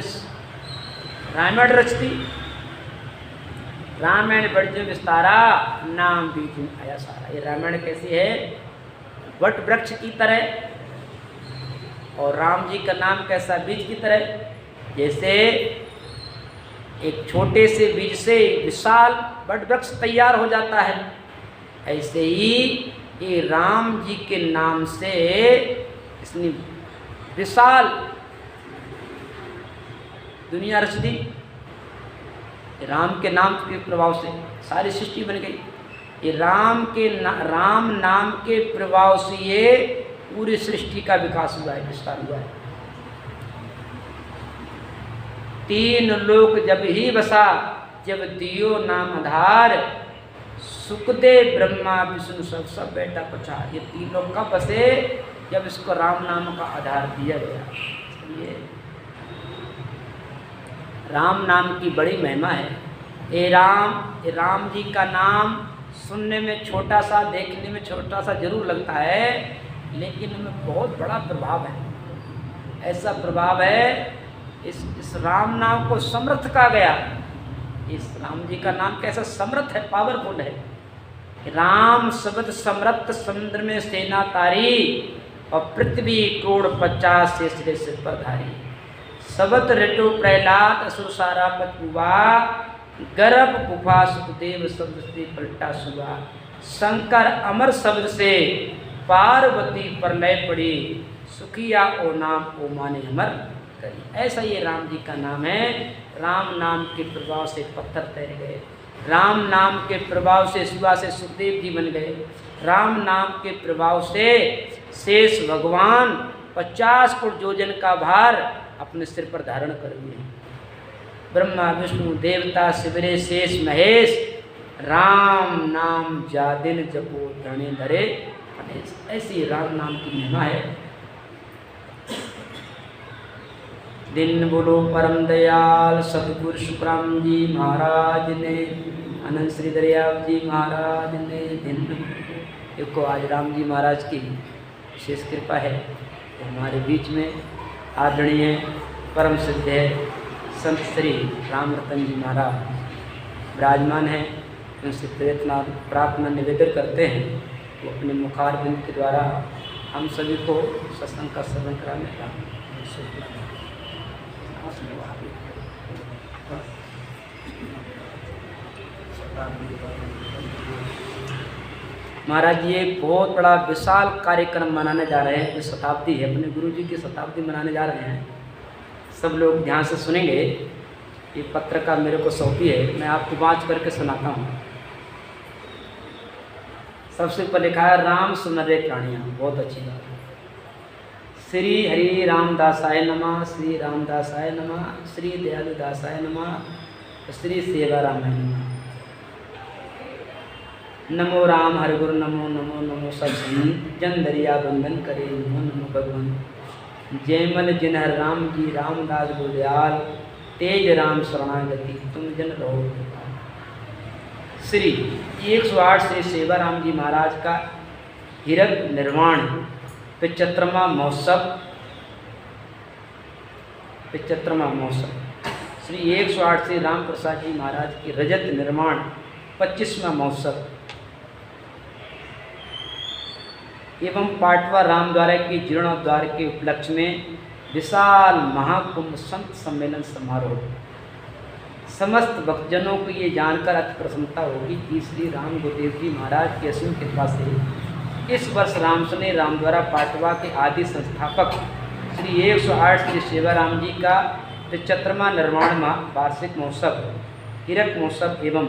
रामायण रच दी। रामायण बढ़ जो विस्तारा, नाम बीच में आया सारा। ये रामायण कैसी है? वट वृक्ष की तरह, और राम जी का नाम कैसा, बीज की तरह। जैसे एक छोटे से बीज से विशाल वट वृक्ष तैयार हो जाता है, ऐसे ही ये राम जी के नाम से इसने विशाल दुनिया रच दी। राम के नाम के प्रभाव से सारी सृष्टि बन गई। ये राम नाम के प्रभाव से ये पूरी सृष्टि का विकास हुआ है, विस्तार हुआ है। 3 लोक जब ही बसा, जब दियो नाम आधार, सुखदेव ब्रह्मा विष्णु सब बैठा पछा। ये 3 लोग कब बसे, जब इसको राम नाम का आधार दिया गया। ये राम नाम की बड़ी महिमा है। ये राम जी का नाम सुनने में छोटा सा, देखने में छोटा सा जरूर लगता है, लेकिन इनमें बहुत बड़ा प्रभाव है। ऐसा प्रभाव है, इस राम नाम को समर्थ कहा गया। इस राम जी का नाम कैसा समर्थ है, पावरफुल है। राम शब्द समर्थ, समुद्र में सेना तारी, और पृथ्वी करोड़ 50 से सिरे सिर पर धारी। सबत ऋतु प्रहलाद असुर सारा पचुआ, गर्भ गुफा सुखदेव शब्द से पलटा सुआ। शंकर अमर शब्द से पार्वती प्रलय पड़ी, सुखिया ओ नाम ओ माने अमर करी। ऐसा ये राम जी का नाम है। राम नाम के प्रभाव से पत्थर तैर गए, राम नाम के प्रभाव से सुबह से सुखदेव जी बन गए, राम नाम के प्रभाव से शेष भगवान 50 फुट योजन का भार अपने सिर पर धारण कर लिए। ब्रह्मा विष्णु देवता शिवरे शेष महेश, राम नाम जादिन जपो धने धरे। ऐसी राम नाम की महिमा है। दिन बोलो परम दयाल सतगुरु सुखराम जी महाराज ने, अनंत श्री दरियाव जी महाराज ने। दिन देखो आज राम जी महाराज की विशेष कृपा है, हमारे बीच में आदरणीय परम सिद्ध है संत श्री राम रतन जी महाराज विराजमान हैं। उनसे प्रार्थना निवेदन करते हैं, वो अपने मुखारबिंद के द्वारा हम सभी को सत्संग का श्रवण कराने का। महाराज ये बहुत बड़ा विशाल कार्यक्रम मनाने जा रहे हैं। ये शताब्दी है, अपने गुरु जी की शताब्दी मनाने जा रहे हैं। सब लोग ध्यान से सुनेंगे। ये पत्र का मेरे को सौंपी है, मैं आपको वांच करके सुनाता हूँ। सबसे ऊपर लिखा है राम सुनरे प्राणियाँ, बहुत अच्छी बात है। श्री हरि रामदासाय नमः, श्री रामदासाय नमः, श्री दयालुदासाय नमः, श्री सेवा रामाय नमः। नमो राम हरि गुरु नमो नमो नमो सब जन दरिया बंधन करे, नमो नमो भगवान। जयमल जिन हर राम जी रामदास गुरदयाल, तेज राम शरणागति तुम जन रहो। श्री 108 श्री सेवा राम जी महाराज का हीरक निर्माण 75वां महोत्सव, 75वां महोत्सव। श्री 108 श्री राम प्रसाद जी महाराज की रजत निर्माण 25वां महोत्सव एवं पाटवा रामद्वारा की जीर्णोद्धार के उपलक्ष्य में विशाल महाकुंभ संत सम्मेलन समारोह। समस्त भक्तजनों को ये जानकर अति प्रसन्नता होगी कि श्री राम गुरुदेव जी महाराज की असीम कृपा से इस वर्ष रामसने रामद्वारा पाटवा के आदि संस्थापक श्री 108 श्री सेवा राम जी का 75वां निर्माण वार्षिक महोत्सव हीरक महोत्सव एवं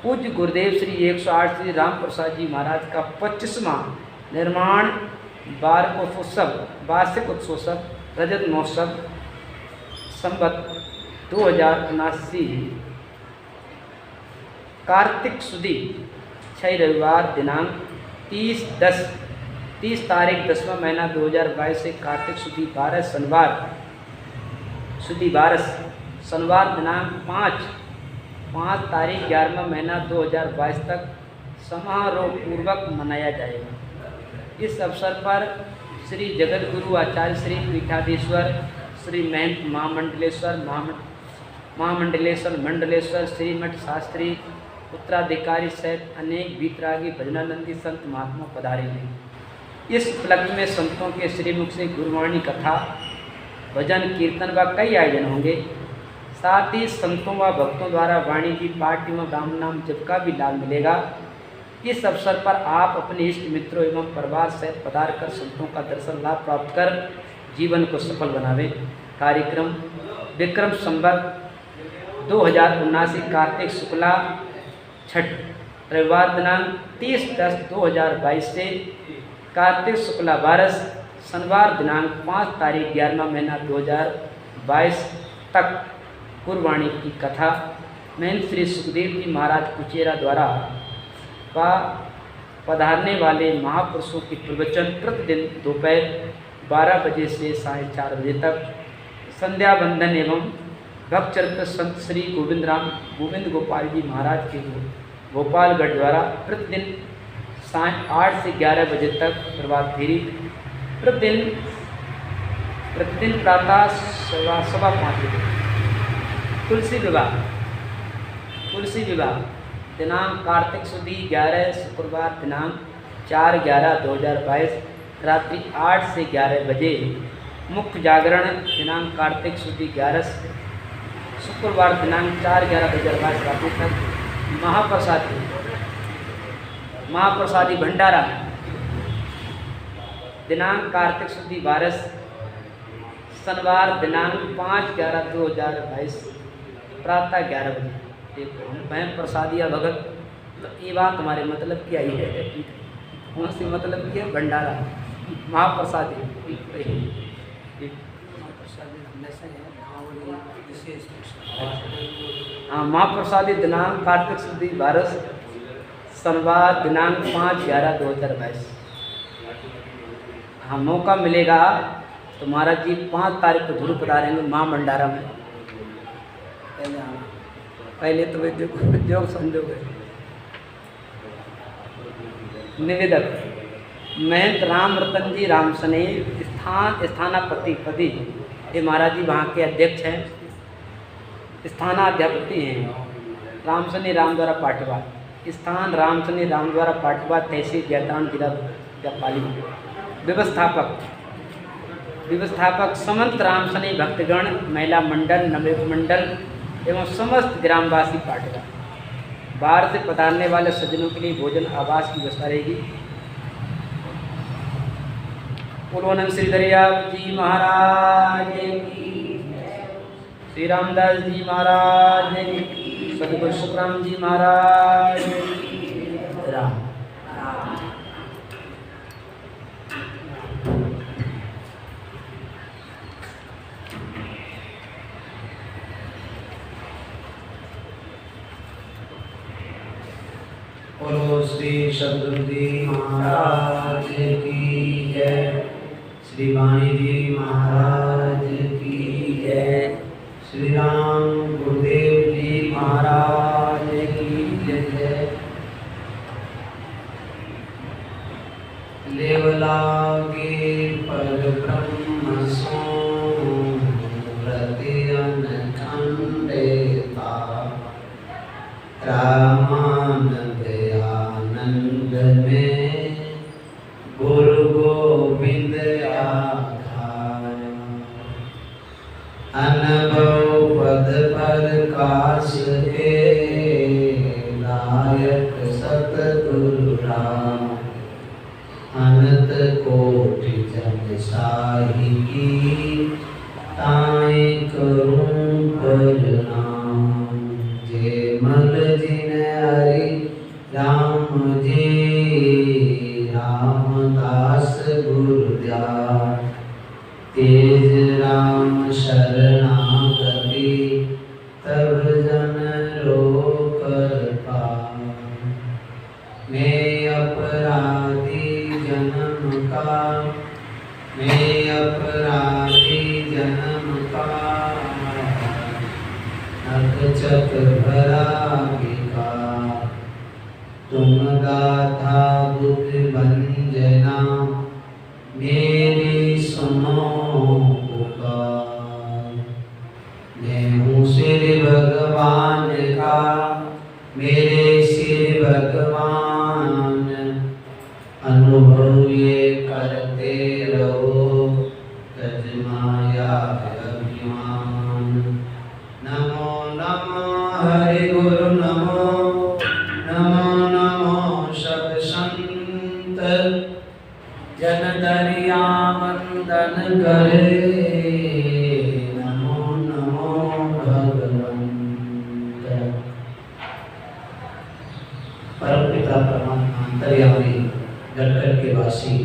पूज्य गुरुदेव श्री 108 श्री राम प्रसाद जी महाराज का 25वां निर्माण वार्षिक उत्सव रजत महोत्सव संवत 2079 कार्तिक सुदी 6 रविवार दिनांक 30 तारीख 10वां महीना 2022 से कार्तिक सुदी 12 शनिवार दिनांक 5 तारीख 11वां महीना 2022 तक समारोह पूर्वक मनाया जाएगा। इस अवसर पर श्री जगत गुरु आचार्य श्री पीठाधीश्वर श्री महंत महामंडलेश्वर मंडलेश्वर श्रीमठ शास्त्री उत्तराधिकारी सहित अनेक बीतरागी भजनानंदी संत महात्मा पधारेंगे। इस उपलक्ष्य में संतों के श्रीमुख से गुरुवाणी कथा, भजन, कीर्तन व कई आयोजन होंगे। साथ ही संतों व भक्तों द्वारा वाणी की पाठ एवं राम नाम जप का भी लाभ मिलेगा। इस अवसर पर आप अपने इष्ट मित्रों एवं परिवार सहित पधार कर संतों का दर्शन लाभ प्राप्त कर जीवन को सफल बनावें। कार्यक्रम विक्रम संवत 2079 कार्तिक शुक्ला छठ रविवार दिनांक 30/10/2022 से कार्तिक शुक्ला 12 शनिवार दिनांक 5 तारीख 11वां महीना 2022 तक गुरुवाणी की कथा महंत श्री सुखदेव जी महाराज कुचेरा द्वारा व पधारने वाले महापुरुषों की प्रवचन प्रतिदिन दोपहर 12 बजे से 4:30 बजे तक। संध्या बंदन एवं भक्त चरित्र संत श्री गोविंद गोपाल जी महाराज के गोपालगढ़ द्वारा प्रतिदिन 8 से 11 बजे तक प्रभात फेरी। प्रतिदिन प्रातः 5:15 बजे। तुलसी विवाह दिनांक कार्तिक सुदी 11 शुक्रवार दिनांक 4/11/2022 रात्रि 8 से 11 बजे। मुख्य जागरण दिनांक कार्तिक सुदी 11 शुक्रवार दिनांक 4/11/2022 रात्रि तक। महाप्रसादी भंडारा दिनांक कार्तिक सुदी 12 शनिवार दिनांक 5/11/2022 प्रातः 11 बजे। देखो हम कहें प्रसादिया भगत, तो ये बात हमारे मतलब की आई है। कौन सी मतलब की है? भंडारा महाप्रसादी। हाँ, महाप्रसादी दिनांक कार्तिक सुदी 12 शनिवार दिनांक 5/11/2022। हाँ, मौका मिलेगा तो महाराज जी 5 तारीख को जरूर पधारेंगे माँ भंडारा में। पहले तो वे जो समझोगे। निवेदक महंत राम रतन जी राम सने स्थानापति ये महाराज जी वहाँ के अध्यक्ष हैं, स्थानाध्यापति हैं। राम सने राम द्वारा पाटवा स्थान राम सने राम द्वारा पाटवा तहसील जैतान जिला पाली। व्यवस्थापक समंत राम सने भक्तगण महिला मंडल नवयुग मंडल एवं समस्त ग्रामवासी पाटवा। बाहर से पधारने वाले सज्जनों के लिए भोजन आवास की व्यवस्था रहेगी। पूर्वानंद श्री दरिया जी महाराज की, श्री रामदास जी महाराज की, सदगुरु सुखराम जी महाराज की। राम बोलो श्री सदगुरु जी महाराज की जय, श्री वाणी जी महाराज की जय, श्री राम गुरुदेव जी महाराज की जय। लेवलागे पर ब्रह्म सो प्रतिअन खंडेता रामानंद आनंद में गुरु गोविंद आधार। अनुभव पद प्रकाश के नायक सतगुरु राम। अनंत कोटि जन साही की ताई करूं प्रणाम। जय मल जिन हरि राम जी रामदास गुरुद्यार। तेज राम शरणागति तब जन रोकर पार। मैं अपराधी जन्म का, मैं अपराधी जन्म का। नखचक भरा विकार तुम गाथा बुद्ध भंजना। मेरी सुनो पुकार। मैं हूँ श्री भगवान का, मेरे श्री भगवान। अनुभव ये कर अभिमान। नमो नमो हरि गुरु नमो नमो नमो सब संत जन दरिया वंदन करे। नमो नमो भगवंत। परम पिता परमात्मा अंतर्यामी गटगट के वासी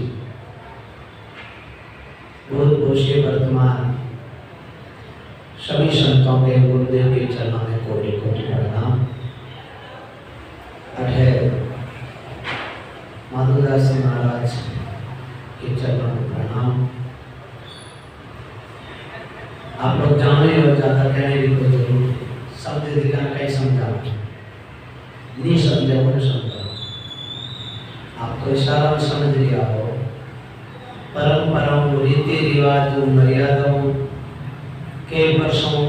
भूत भविष्य वर्तमान सभी संतों के गुरुदेव के चरणों में कोटि कोटि प्रणाम। अठे माधुदास जी महाराज के चरणों में प्रणाम। आप लोग जाने और ज्यादा कहने की कोई जरूरत नहीं। समझ दिखाना कहीं समझा नहीं समझे वो नहीं समझा। आपको इशारा में समझ लिया हो। परंपराओं रीति रिवाज मर्यादाओं के वर्षों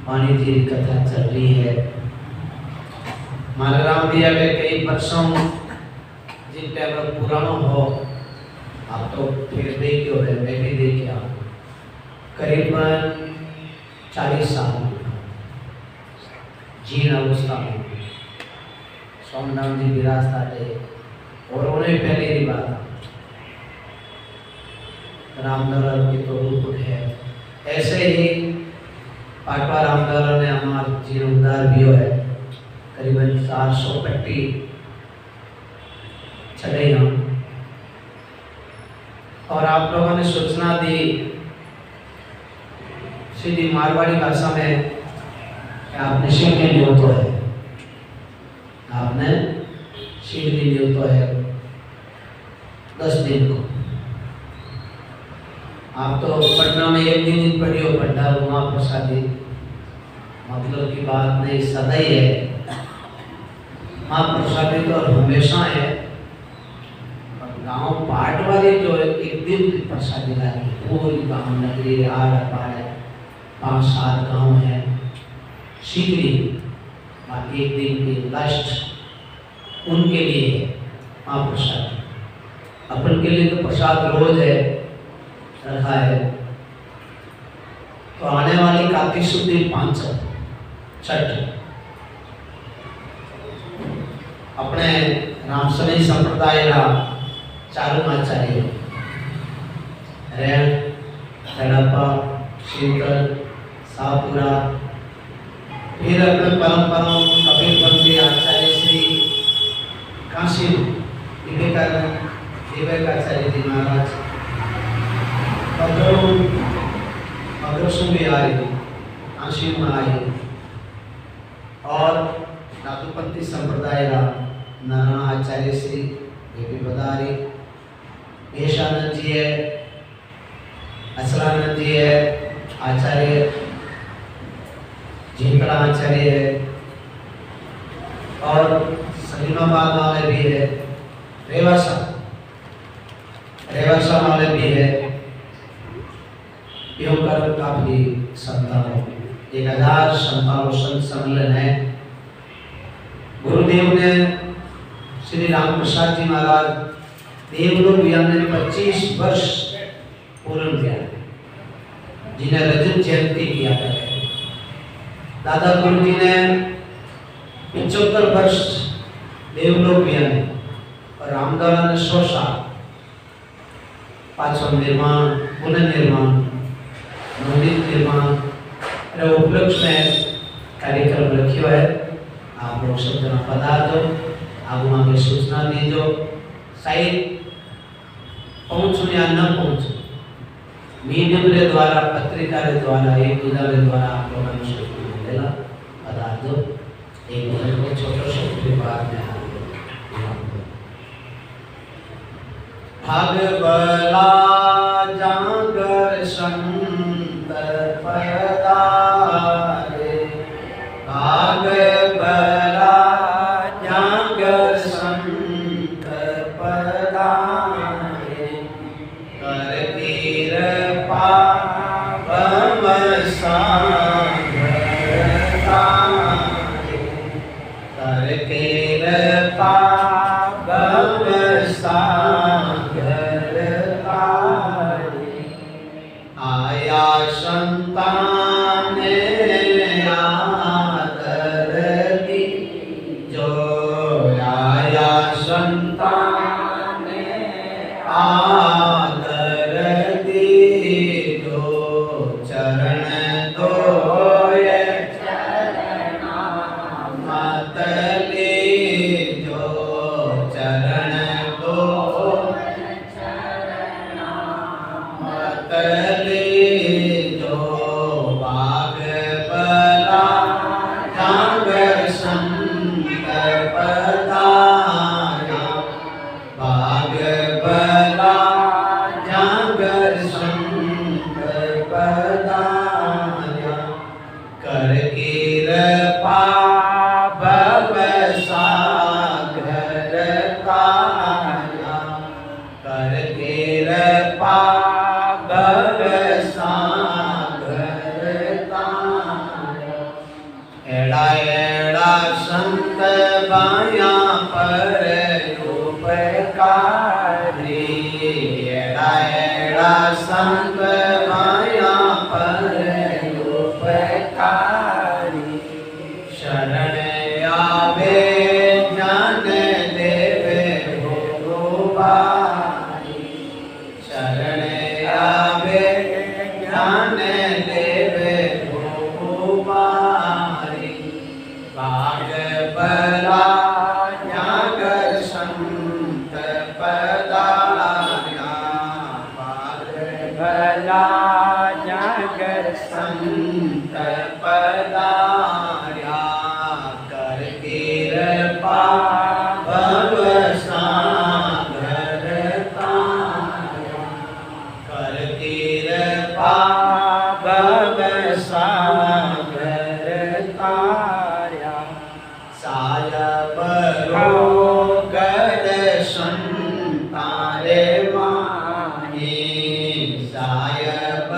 पानी जी कथा चल रही है। मालराम दिया के कई वर्षों जिन टाइम पुराना हो आप तो फिर देख हो रहे मैं भी देख आया करीबन 40 साल जीन अवस्था में सोमनाथ जी विरासता थे और उन्हें पहले ही बात रामदरा की तो रूप है। ऐसे ही पाटवा रामदरा ने हमारे जीवन उद्धार भी है करीबन 400 पट्टी चले हम और आप लोगों ने सूचना दी सीधी मारवाड़ी भाषा में कि आपने शीट लियो तो है आपने शीट लियो तो है 10 दिन को। आप तो पटना में एक दिन पढ़ी हो पढ़ा वहाँ प्रसादी मतलब की बात नहीं सदा ही है। वहाँ प्रसादी तो हमेशा है गांव पाट वाले जो एक दिन प्रसादी लागी पूरी गांव नगरी आड़ पाड़ 5-7 गांव है सीकरी एक दिन की लास्ट उनके लिए वहाँ प्रसाद अपन के लिए तो प्रसाद रोज है रखा है। तो आने वाली कार्तिक शुद्धि 5 छठ अपने रामसनी संप्रदाय का चारू आचार्य रेण चढ़ापा शीतल सापुरा फिर अपने परंपरा कबीरपंथी आचार्य श्री काशी विवेकाचार्य जी महाराज भी आए काशी में आए और धातुपंथी संप्रदाय का नारायण आचार्य श्री पधारी भेषानंद जी है असलानंद जी है आचार्य झिंकड़ा आचार्य है और सलीमाबाद वाले भी है रेवासा वाले भी है। योग कर काफी संतानों 1000 संतानों संत सम्मेलन है। गुरुदेव ने श्री राम प्रसाद जी महाराज देवलोक विहार ने 25 वर्ष पूर्ण किया जिन्हें रजत जयंती किया है। दादा गुरु जी ने 75 वर्ष देवलोक विहार ने और रामदारा ने 100 साल पाचन निर्माण पुनर्निर्माण मंदिर निर्माण उपलक्ष्य में कार्यक्रम रखियो है। आप लोग सब जना पधार दो आगू आगे सूचना दीजो शायद पहुँचो या न पहुँचो मीडियम के द्वारा पत्रिका के द्वारा एक दूसरे के द्वारा आप लोगों ने सूचना मिलेगा पधार दो। एक दूसरे को छोटे छोटे बात में भागवला जागर संत पधारे भागवला जागर संत पधारे कर कृपा बम सागर तारे कर कृपा बम सागर संत पधारा, भाग भला जागर संत पधारा, कर कृपा भव सागर तारा, कर कृपा भव सागर तारा। एड़ा एड़ा संत बाया पर उपकारी, एड़ा एड़ा संत बाया पर उपकारी, शरण आवे ज्ञान देवे भगवानी, शरण आवे ज्ञान देवे भगवानी, भाग भला जागर संत पधारा, भाग भला जागर संत पधारा, कर कृपा भव सागर तारा, कर कृपा भव सागर तारा, सायब रोगड़ संतारे माही, सायब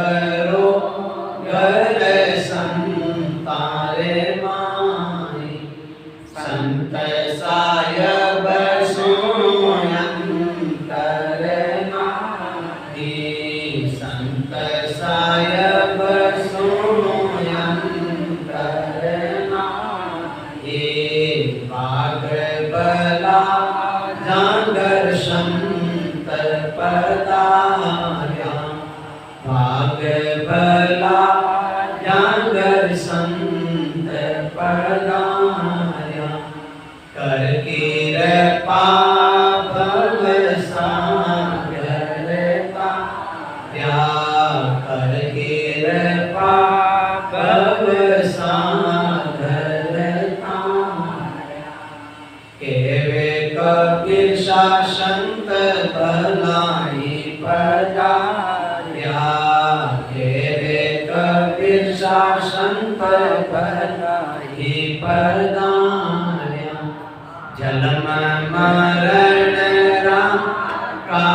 रोगड़ संतारे माही, संत सायब सोयंतर नाही, संत सायब सोयंतर नाही, भाग भला जागर संत पधारा, भाग भला जागर संत पधारा, कर कृपा भव सागर तारा, कर कृपा भव सागर तारा। केवे कबीर संत भलाई पधारा, केवे कबीर संत भलाई पधारा, जन्म मरण राम का